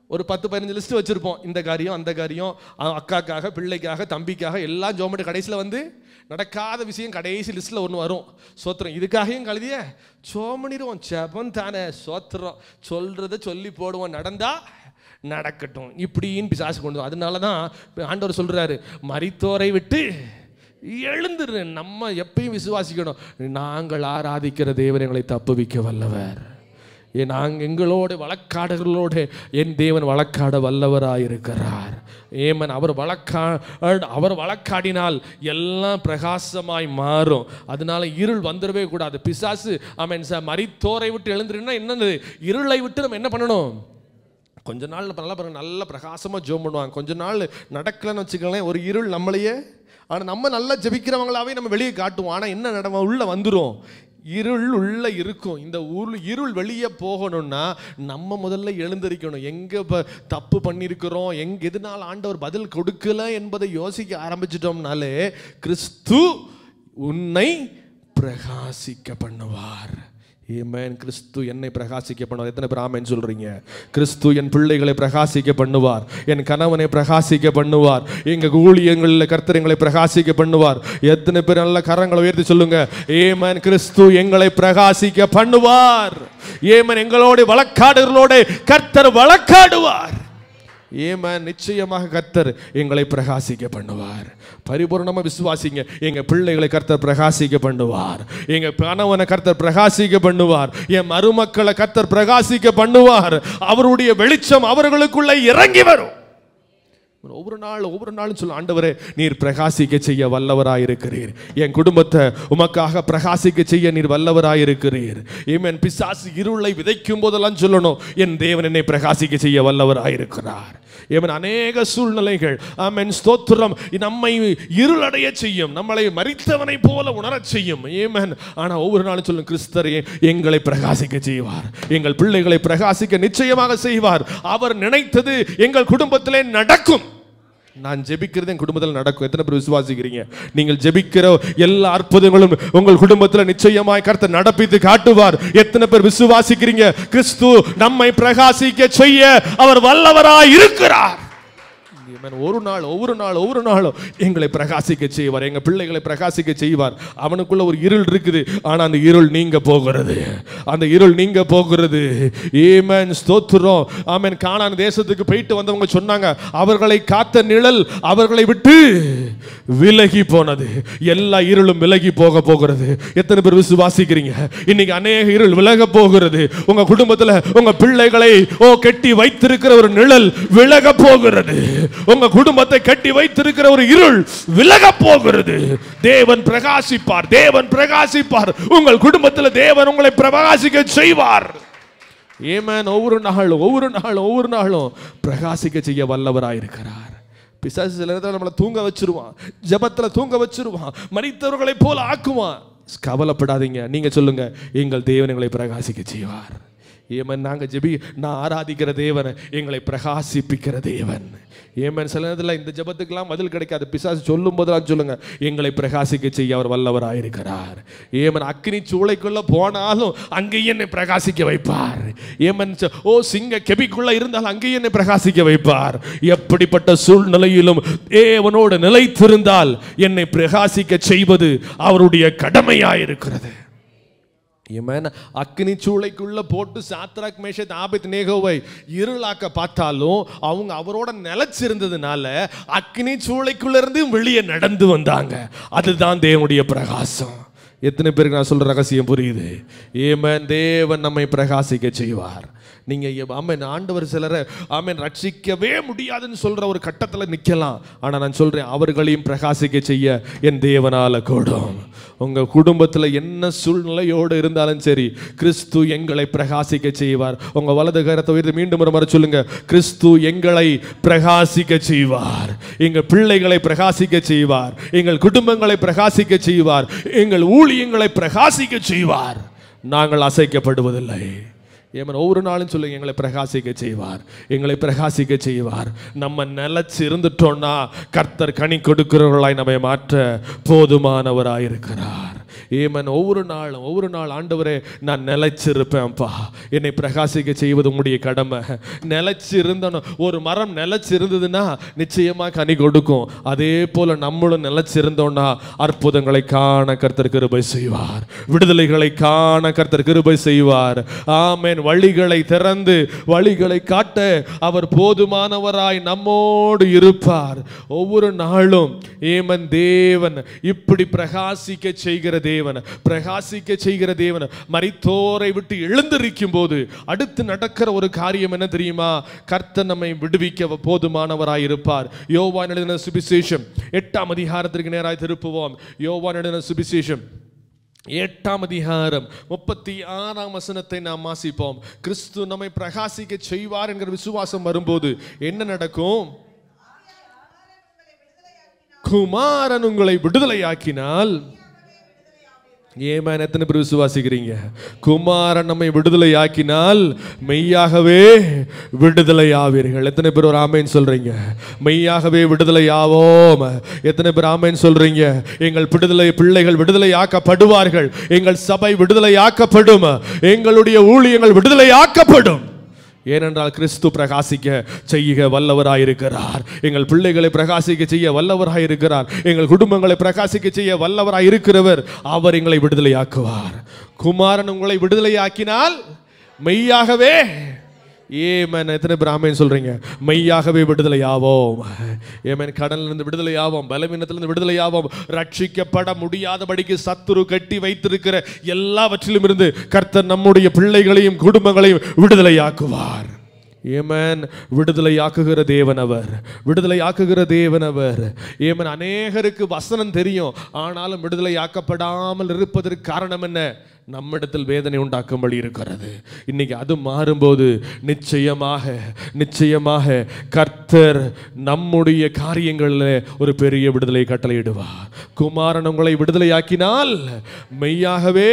ஒரு 10-15 லிஸ்ட் வச்சுருப்போம். இந்த காரியம் அந்த காரியம், அக்காக்காக பிள்ளைக்காக தம்பிக்காக எல்லாம் ஜோம் பண்ணி கடைசியில் வந்து நடக்காத விஷயம் கடைசி லிஸ்ட்டில் ஒன்று வரும். சோத்திரம். இதுக்காகவும் கழுதிய ஜோம் பண்ணிடுவோம். ஜெபம் தானே, சோத்திரம் சொல்கிறத சொல்லி போடுவோம், நடந்தா நடக்கட்டும் இப்படின்னு பிசாசு கொண்டு. அதனால தான் ஆண்டவர் சொல்றாரு, மரித்தோரை விட்டு எழுந்துரு. நம்ம எப்பயும் விசுவாசிக்கணும், நாங்கள் ஆராதிக்கிற தேவன் எங்களை தப்புவிக்க வல்லவர். நாங்கள் எங்களோட வழக்காடுகளோடு என் தேவன் வழக்காட வல்லவராயிருக்கிறார். ஏமன். அவர் வழக்காடினால் எல்லாம் பிரகாசமாய் மாறும். அதனால இருள் வந்துடவே கூடாது. பிசாசு ஆமென் மரித்தோரை விட்டு எழுந்துருன்னா என்னது, இருளை விட்டு நம்ம என்ன பண்ணணும், கொஞ்ச நாள் நல்லா பாருங்க, நல்ல பிரகாசமாக ஜோம் பண்ணுவாங்க. கொஞ்ச நாள் நடக்கலன்னு வச்சுக்கலாம், ஒரு இருள் நம்மளையே. ஆனால் நம்ம நல்லா ஜெபிக்கிறவங்களாவே நம்ம வெளியே காட்டுவோம். ஆனால் என்ன நடக்கும், உள்ள வந்துடும், இருள் உள்ள இருக்கும். இந்த இருள் வெளியே போகணும்னா நம்ம முதல்ல எழுந்திருக்கணும். எங்கே தப்பு பண்ணியிருக்கிறோம், எதனால் ஆண்டவர் பதில் கொடுக்கல என்பதை யோசிக்க ஆரம்பிச்சிட்டோம்னாலே கிறிஸ்து உன்னை பிரகாசிக்க பண்ணுவார். ஆமென். கிறிஸ்து என்னை பிரகாசிக்க பண்ணுவார். எத்தனை பேர் ஆமென் சொல்றீங்க? கிறிஸ்து என் பிள்ளைகளை பிரகாசிக்க பண்ணுவார், என் கணவனை பிரகாசிக்க பண்ணுவார், எங்க ஊழியங்களில் கர்த்தர் எங்களை பிரகாசிக்க பண்ணுவார். எத்தனை பேர் நல்ல கரங்களை உயர்த்தி சொல்லுங்க, ஆமென். கிறிஸ்து எங்களை பிரகாசிக்க பண்ணுவார். ஆமென். எங்களோட வழக்காடுகளோட கர்த்தர் வழக்காடுவார். ஏமேன். நிச்சயமாக கர்த்தர் எங்களை பிரகாசிக்க பண்ணுவார். பரிபூர்ணமாக விசுவாசிங்க. எங்க பிள்ளைகளை கர்த்தர் பிரகாசிக்க பண்ணுவார், எங்க கணவனை கர்த்தர் பிரகாசிக்க பண்ணுவார், என் மருமக்களை கர்த்தர் பிரகாசிக்க பண்ணுவார். அவருடைய வெளிச்சம் அவர்களுக்குள்ள இறங்கி வரும். ஒவ்வொரு நாளும் சொல்ல, ஆண்டவரே நீர் பிரகாசிக்க செய்ய வல்லவராயிருக்கிறீர், என் குடும்பத்தை உமக்காக பிரகாசிக்க செய்ய நீர் வல்லவராயிருக்கிறீர். ஆமென். பிசாசு இருளை விதைக்கும் போதெல்லாம் சொல்லணும், என் தேவன் என்னை பிரகாசிக்க செய்ய வல்லவராயிருக்கிறார். ஆமென். அநேக சூழ்நிலைகள் ஆமென் ஸ்தோத்திரம் நம்மை இருளடைய செய்யும், நம்மளை மரித்தவனை போல உணரச் செய்யும். ஆமென். ஆனா ஒவ்வொரு நாளும் சொல்லும், கிறிஸ்தரே எங்களை பிரகாசிக்க செய்வார், எங்கள் பிள்ளைகளை பிரகாசிக்க நிச்சயமாக செய்வார். அவர் நினைத்தது எங்கள் குடும்பத்திலே நடக்கும். நான் ஜெபிக்கிறது என் குடும்பத்தில் நடக்கும். எத்தனை பேர் விசுவாசிக்கிறீங்க? நீங்கள் ஜெபிக்கிற எல்லா அற்புதங்களும் உங்கள் குடும்பத்தில் நிச்சயமாய் கர்த்தர் நடப்பித்து காட்டுவார். எத்தனை பேர் விசுவாசிக்கிறீங்க? கிறிஸ்து நம்மை பிரகாசிக்க செய்ய அவர் வல்லவராய் இருக்கிறார். ஒவ்வொரு நாளும் எங்களை பிரகாசிக்க செய்வார், எங்க பிள்ளைகளை பிரகாசிக்க செய்வார். அவனுக்குள்ள ஒரு இருள் இருக்குது, ஆனா அந்த இருள் நீங்க போகிறது, அந்த இருள் நீங்க போகிறது. ஆமென் ஸ்தோத்திரம். ஆமென். கானான் தேசத்துக்கு போயிட்டு வந்தவங்க சொன்னாங்க, அவர்களை காத்த நிழல் அவர்களை விட்டு விலகி போனது, எல்லா இருளும் விலகி போகிறது. எத்தனை பேர் விசுவாசிக்கிறீங்க? இன்னைக்கு அநேக இருள் விலக போகிறது. உங்க குடும்பத்தில் உங்க பிள்ளைகளை கட்டி வைத்திருக்கிற ஒரு நிழல் விலக போகிறது. உங்க குடும்பத்தை கட்டி வைத்திருக்கிற ஒரு இருள் விலக போகிறது. தேவன் பிரகாசிப்பார், தேவன் பிரகாசிப்பார். உங்கள் குடும்பத்தில் தேவன் உங்களை பிரகாசிக்க செய்வார். ஆமென். ஒவ்வொரு நாளும் பிரகாசிக்க செய்ய வல்லவராயிருக்கிறார். பிசாசு சில நேரத்தில் நம்மளை தூங்க வச்சிருவான், ஜெபத்தில் தூங்க வச்சிருவான், மரித்தவர்களை போல ஆக்குவான். கவலைப்படாதீங்க, நீங்க சொல்லுங்க, எங்கள் தேவன் எங்களை பிரகாசிக்க செய்வார். ஏமன். நான் ஆராதிக்கிற தேவன் எங்களை பிரகாசிப்பிக்கிற தேவன். ஏமன். சில நேரத்தில் இந்த ஜெபத்துக்கெல்லாம் பதில் கிடைக்காது, பிசாசு சொல்லும் போதெல்லாம் சொல்லுங்க, எங்களை பிரகாசிக்க செய்ய அவர் வல்லவராயிருக்கிறார். ஏமன். அக்னி சூளைக்குள்ள போனாலும் அங்கேயும் என்னை பிரகாசிக்க வைப்பார். ஏமன். சிங்க கெபிக்குள்ள இருந்தாலும் அங்கேயும் என்னை பிரகாசிக்க வைப்பார். எப்படிப்பட்ட சூழ்நிலையிலும் தேவனோடு நிலைத்திருந்தால் என்னை பிரகாசிக்க செய்வது அவருடைய கடமையாயிருக்கிறது. அக்னி சூளைக்குள்ள போட்டு சாத்ராக் மேஷக் ஆபேத்நேகோவை இருளாக்க பார்த்தாலும் அவங்க அவரோட நிலைச்சிருந்ததுனால அக்னி சூளைக்குள்ள இருந்து வெளியே நடந்து வந்தாங்க. அதுதான் தேவனுடைய பிரகாசம். எத்தனை பேருக்கு நான் சொல்ற ரகசியம் புரியுது? ஏமன். தேவன் நம்மை பிரகாசிக்க செய்வார். நீங்க ஆமென் ஆண்டவர் சிலரை ஆமென் ரட்சிக்கவே முடியாதுன்னு சொல்ற ஒரு கட்டத்தில் நிற்கலாம். ஆனா நான் சொல்றேன், அவர்களையும் பிரகாசிக்க செய்ய என் தேவனால கூடும். உங்க குடும்பத்தில் என்ன சூழ்நிலையோடு இருந்தாலும் சரி, கிறிஸ்து எங்களை பிரகாசிக்க செய்வார். உங்க வலது கரத்தை உயர்த்தி மீண்டும் ஒரு முறை சொல்லுங்க, கிறிஸ்து எங்களை பிரகாசிக்க செய்வார், எங்கள் பிள்ளைகளை பிரகாசிக்க செய்வார், எங்கள் குடும்பங்களை பிரகாசிக்க செய்வார், எங்கள் ஊழியங்களை பிரகாசிக்க செய்வார். நாங்கள் அசைக்கப்படுவதில்லை. ஏமன். ஒவ்வொரு நாளும் சொல்லுங்க, எங்களை பிரகாசிக்க செய்வார், எங்களை பிரகாசிக்க செய்வார். நம்ம நிலைச்சு இருந்துட்டோம்னா கர்த்தர் கனி கொடுக்கிறவர்களாய் நம்மை மாற்ற போதுமானவராயிருக்கிறார். ஏமன். ஒவ்வொரு நாள் ஆண்டவரே நான் நிலைச்சிருப்பேன்ப்பா, என்னை பிரகாசிக்க செய்வது உங்களுடைய கடமை. நிலைச்சு இருந்தோம், ஒரு மரம் நிலைச்சு இருந்ததுன்னா நிச்சயமா கனி கொடுக்கும். அதே போல நம்மளும் நிலைச்சு இருந்தோம்னா அற்புதங்களை காண கர்த்தர் கிருபை செய்வார், விடுதலைகளை காண கர்த்தர் கிருபை செய்வார். ஆமென். வழிகளை திறந்து வழிகளை காட்ட அவர் போதுமானவராய் நம்மோடு இருப்பார். ஒவ்வொரு நாளும் ஏமன் தேவன் இப்படி பிரகாசிக்க செய்கிற தேவன், பிரகாசிக்க செய்கிற தேவன். மரித்தோரை விட்டு எழுந்திருக்கும் போது அடுத்து நடக்கிற ஒரு காரியம் என்ன தெரியுமா? கர்த்தர் நம்மை விடுவிக்க போதுமானவராய் இருப்பார். யோவான் எழுதின சுவிசேஷம் 8ஆம் அதிகாரத்திற்கு நேராய் திருப்புவோம். யோவான் எழுதின சுவிசேஷம் 8ஆம் அதிகாரம் 36ஆம் வசனத்தை நாம் வாசிப்போம். கிறிஸ்து நம்மை பிரகாசிக்க செய்வார் என்கிற விசுவாசம் வரும்போது என்ன நடக்கும்? குமாரன் உங்களை விடுதலையாக்கினால். ஏமேன். எத்தனை பேர் விசுவாசிக்கிறீங்க? குமாரன் நம்மை விடுதலையாக்கினால் மெய்யாகவே விடுதலையாவீர்கள். எத்தனை பேர் ஒரு ஆமேன் சொல்றீங்க? மெய்யாகவே விடுதலையாவோம். எத்தனை பேர் ஆமேன் சொல்றீங்க? எங்கள் பிள்ளைகள் விடுதலையாக்கப்படுவார்கள், எங்கள் சபை விடுதலையாக்கப்படும், எங்களுடைய ஊழியங்கள் விடுதலையாக்கப்படும். ஏனென்றால் கிறிஸ்து பிரகாசிக்க செய்ய வல்லவராயிருக்கிறார். எங்கள் பிள்ளைகளை பிரகாசிக்க செய்ய வல்லவராயிருக்கிறார். எங்கள் குடும்பங்களை பிரகாசிக்க செய்ய வல்லவராயிருக்கிறவர். அவர் எங்களை விடுதலையாக்குவார். குமாரன் உங்களை விடுதலையாக்கினால் மெய்யாகவே. ஏமேன். எத்தனை பேர் ஆமென் சொல்றீங்க? மெய்யாகவே விடுதலையாவோம். ஏமேன். கடலிலிருந்து விடுதலையாவோம், பலவீனத்திலிருந்து விடுதலையாவோம். ரட்சிக்கப்பட முடியாதபடிக்கு சத்துரு கட்டி வைத்திருக்கிற எல்லாவற்றிலும் இருந்து கர்த்தர் நம்முடைய பிள்ளைகளையும் குடும்பங்களையும் விடுதலையாக்குவார். ஏமன். விடுதலை ஆக்குகிற தேவன் அவர், விடுதலை ஆக்குகிற தேவன் அவர். ஏமன். அநேகருக்கு வசனம் தெரியும், ஆனாலும் விடுதலை ஆக்கப்படாமல் இருப்பதற்கு காரணம் என்ன? நம்மிடத்தில் வேதனை உண்டாக்கும்படி இருக்கிறது. இன்னைக்கு அது மாறும்போது நிச்சயமாக நிச்சயமாக கர்த்தர் நம்முடைய காரியங்களில் ஒரு பெரிய விடுதலை கட்டளையிடுவார். குமாரன் உங்களை விடுதலையாக்கினால் மெய்யாகவே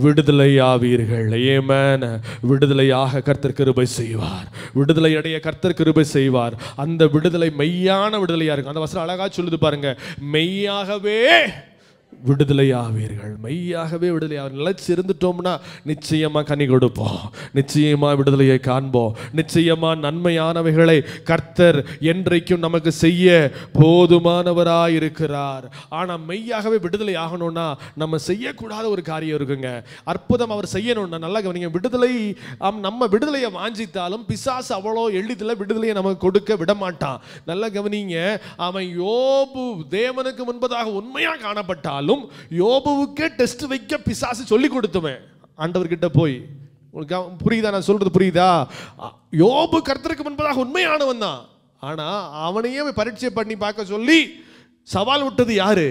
விடுதலையாவீர்கள். ஏமேன். விடுதலையாக கர்த்தர் கிருபை செய்வார், விடுதலை அடைய கர்த்தர் கிருபை செய்வார். அந்த விடுதலை மெய்யான விடுதலையா இருக்கும். அந்த வசனம் அழகா சொல்லுது பாருங்க, மெய்யாகவே விடுதலையாவீர்கள், மெய்யாகவே விடுதலையாவீர்கள். நிலைச்சு இருந்துட்டோம்னா நிச்சயமா கனி கொடுப்போம், நிச்சயமா விடுதலையை காண்போம், நிச்சயமா நன்மையானவைகளை கர்த்தர் என்றைக்கும் நமக்கு செய்ய போதுமானவராய் இருக்கிறார். ஆனா மெய்யாகவே விடுதலை ஆகணும்னா நம்ம செய்யக்கூடாத ஒரு காரியம் இருக்குங்க. அற்புதம் அவர் செய்யணும்னா நல்லா கவனிங்க. விடுதலை நம்ம விடுதலையை வாஞ்சித்தாலும் பிசாசு அவ்வளோ எளிதில் விடுதலையை நமக்கு கொடுக்க விட மாட்டான். நல்லா கவனிங்க. அவன் யோபு தேவனுக்கு முன்பதாக உண்மையா காணப்பட்டாலும் யோபுவுக்கே டெஸ்ட் வைக்க பிசாசு சொல்லி கொடுத்தவன் ஆண்டவர்கிட்ட போய். புரியுதா நான் சொல்றது? புரியுதா? யோபு கர்த்தருக்கு முன்பதாக உண்மையானவன் தான், ஆனா அவனையே பரீட்சை பண்ணி பார்க்க சொல்லி சவால் விட்டது யாரு?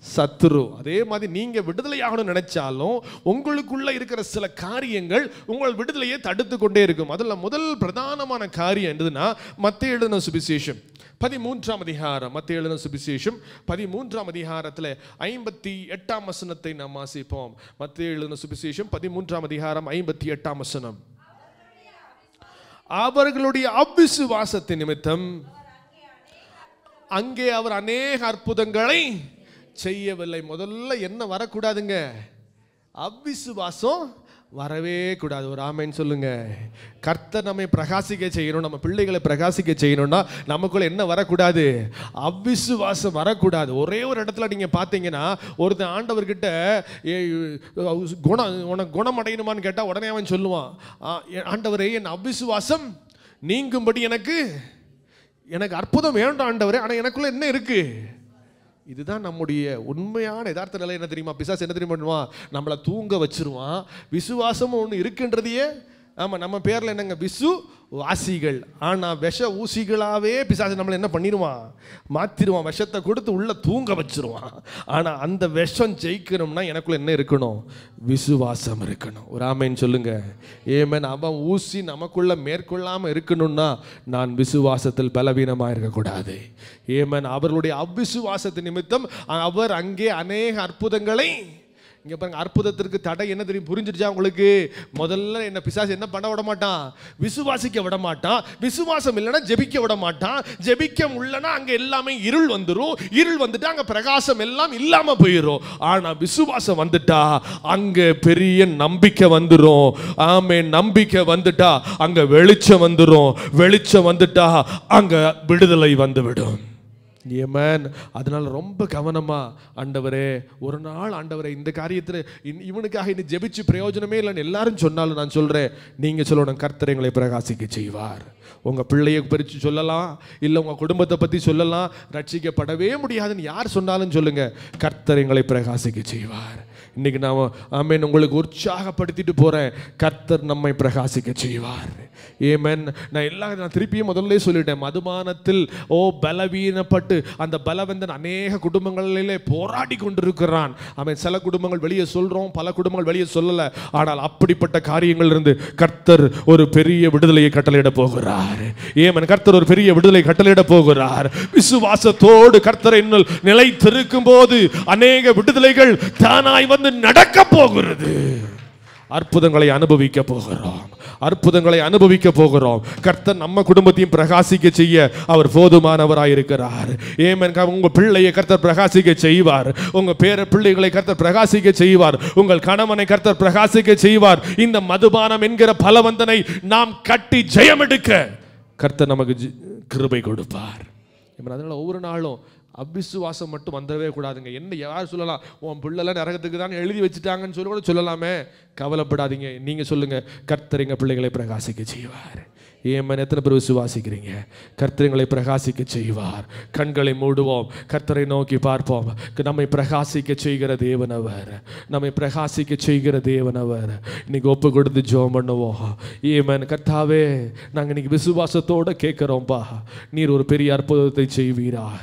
சத்துரு. அதே மாதிரி நீங்க விடுதலை ஆகணும்னு நினைச்சாலும் உங்களுக்குள்ள இருக்கிற சில காரியங்கள் உங்கள் விடுதலையை தடுத்து கொண்டே இருக்கும். அதுல முதல் பிரதானமான காரியம் என்னதுன்னா, மத்தேயு எழுதின சுவிசேஷம் 13ஆம் அதிகாரம், மத்தேயு எழுதின சுவிசேஷம் 13ஆம் அதிகாரத்தில் 58ஆம் வசனத்தை நாம் வாசிப்போம். மத்தேயு எழுதின சுவிசேஷம் 13ஆம் அதிகாரம் 58ஆம் வசனம். அவர்களுடைய அவிசுவாசத்தின் நிமித்தம் அங்கே அவர் அநேக அற்புதங்களை செய்யவில்லை. முதல்ல என்ன வரக்கூடாதுங்க? அவிசுவாசம் வரவே கூடாது. ஒரு ஆமென் சொல்லுங்க. கர்த்தர் நம்மை பிரகாசிக்க செய்யணும், நம்ம பிள்ளைகளை பிரகாசிக்க செய்யணும்னா நமக்குள்ள என்ன வரக்கூடாது? அவிசுவாசம் வரக்கூடாது. ஒரே ஒரு இடத்துல நீங்க பார்த்தீங்கன்னா, ஒருத்தன் ஆண்டவர்கிட்ட உனக்கு குணம் அடையணுமான்னு கேட்டா உடனே அவன் சொல்லுவான், ஆண்டவரே என் அவிசுவாசம் நீங்கும்படி எனக்கு அற்புதம் வேண்டாம் ஆண்டவரே, ஆனா எனக்குள்ள என்ன இருக்கு? இதுதான் நம்முடைய உண்மையான யதார்த்த நிலை. என்ன தெரியுமா? பிசாசு என்ன தெரியுமா பண்ணுவான்? நம்மளை தூங்க வச்சிருவான். விசுவாசமும் ஒன்று இருக்குன்றதையே ஆமா நம்ம பேர்ல என்னங்க? விசுவாசிகள். ஆனா விஷ ஊசிகளாவே பிசாசு நம்மளை என்ன பண்ணிடுவான்? மாத்திடுவான். விஷத்தை கொடுத்து உள்ள தூங்க வச்சிருவான். ஆனா அந்த விஷம் ஜெயிக்கணும்னா எனக்குள்ள என்ன இருக்கணும்? விசுவாசம் இருக்கணும். ஒரு ஆமென் சொல்லுங்க. ஏமேன். அவன் ஊசி நமக்குள்ள மேற்கொள்ளாம இருக்கணும்னா நான் விசுவாசத்தில் பலவீனமா இருக்கக்கூடாது. ஏமேன். அவர்களுடைய அவ்விசுவாசத்தின் நிமித்தம் அவர் அங்கே அநேக அற்புதங்களை, இங்க பாருங்க, அற்புதத்திற்கு தடை என்ன தெரியும்? புரிஞ்சிருச்சா உங்களுக்கு? முதல்ல என்ன பிசாசு என்ன பண்ண விட மாட்டான்? விசுவாசிக்க விட மாட்டான். விசுவாசம் இல்லைன்னா ஜெபிக்க விட மாட்டான். ஜெபிக்க உள்ளனா அங்க எல்லாமே இருள் வந்துரும். இருள் வந்துட்டா அங்க பிரகாசம் எல்லாம் இல்லாம போயிடும். ஆனா விசுவாசம் வந்துட்டா அங்க பெரிய நம்பிக்கை வந்துரும். ஆமே. நம்பிக்கை வந்துட்டா அங்க வெளிச்சம் வந்துரும். வெளிச்சம் வந்துட்டா அங்க விடுதலை வந்துவிடும். ஏமேன். அதனால ரொம்ப கவனமா, ஆண்டவரே ஒரு நாள் ஆண்டவரே இந்த காரியத்தில் இவனுக்காக இனி ஜெபிச்சு பிரயோஜனமே இல்லைன்னு எல்லாரும் சொன்னாலும் நான் சொல்றேன், நீங்க சொல்லணும், கர்த்தர் எங்களை பிரகாசிக்க செய்வார். உங்க பிள்ளையை பறிச்சு சொல்லலாம், இல்லை உங்க குடும்பத்தை பத்தி சொல்லலாம், ரட்சிக்கப்படவே முடியாதுன்னு யார் சொன்னாலும் சொல்லுங்க, கர்த்தர் எங்களை பிரகாசிக்க செய்வார். இன்னைக்கு நான் ஆமென் உங்களுக்கு உற்சாகப்படுத்திட்டு போறேன், கர்த்தர் நம்மை பிரகாசிக்க செய்வார். ஏமேன். நான் திருப்பியும் முதல்ல சொல்லிட்டேன், மதுபானத்தில் பலவீனப்பட்டு அந்த பலவந்தன் அநேக குடும்பங்களிலே போராடி கொண்டிருக்கிறான். அவன் சில குடும்பங்கள் வெளியே சொல்றோம், பல குடும்பங்கள் வெளியே சொல்லல. ஆனால் அப்படிப்பட்ட காரியங்கள் இருந்து கர்த்தர் ஒரு பெரிய விடுதலையை கட்டளையிட போகிறார். ஏமேன். கர்த்தர் ஒரு பெரிய விடுதலை கட்டளையிட போகிறார். விசுவாசத்தோடு கர்த்தர் இன்னும் நிலைத்திருக்கும் போது அநேக விடுதலைகள் தானாய் வந்து நடக்க போகிறது. அற்புதங்களை அனுபவிக்க போகிறோம். அற்புதங்களை அனுபவிக்க போகிறோம். கர்த்தர் நம்ம குடும்பத்தையும் பிரகாசிக்க செய்ய அவர் போதுமானவராய் இருக்கிறார். ஏமேன். உங்க பிள்ளையை கர்த்தர் பிரகாசிக்க செய்வார். உங்க பேர பிள்ளைகளை கர்த்தர் பிரகாசிக்க செய்வார். உங்கள் கணவனை கர்த்தர் பிரகாசிக்க செய்வார். இந்த மதுபானம் என்கிற பலவந்தனை நாம் கட்டி ஜெயம் எடுக்க கர்த்தர் நமக்கு கிருபை கொடுப்பார். அதனால ஒவ்வொரு நாளும் அவிசுவாசம் மட்டும் வந்துடவே கூடாதுங்க. என்ன யார் சொல்லலாம், உன் பிள்ளைலாம் நரகத்துக்கு தான் எழுதி வச்சுட்டாங்கன்னு சொல்லி கூட சொல்லலாமே. கவலைப்படாதீங்க. நீங்கள் சொல்லுங்கள், கர்த்தர் எங்கள் பிள்ளைகளை பிரகாசிக்க செய்வார். ஏன் எத்தனை பேர் விசுவாசிக்கிறீங்க? கர்த்தரை பிரகாசிக்க செய்வார். கண்களை மூடுவோம், கர்த்தரை நோக்கி பார்ப்போம். நம்மை பிரகாசிக்க செய்கிற தேவனவர், நம்மை பிரகாசிக்க செய்கிற தேவனவர். இன்னைக்கு ஒப்பு கொடுத்து ஜெபம் பண்ணுவோம். ஏமன் கர்த்தாவே, நாங்கள் இன்னைக்கு விசுவாசத்தோடு கேட்குறோம்ப்பா, நீர் ஒரு பெரிய அற்புதத்தை செய்வீராக.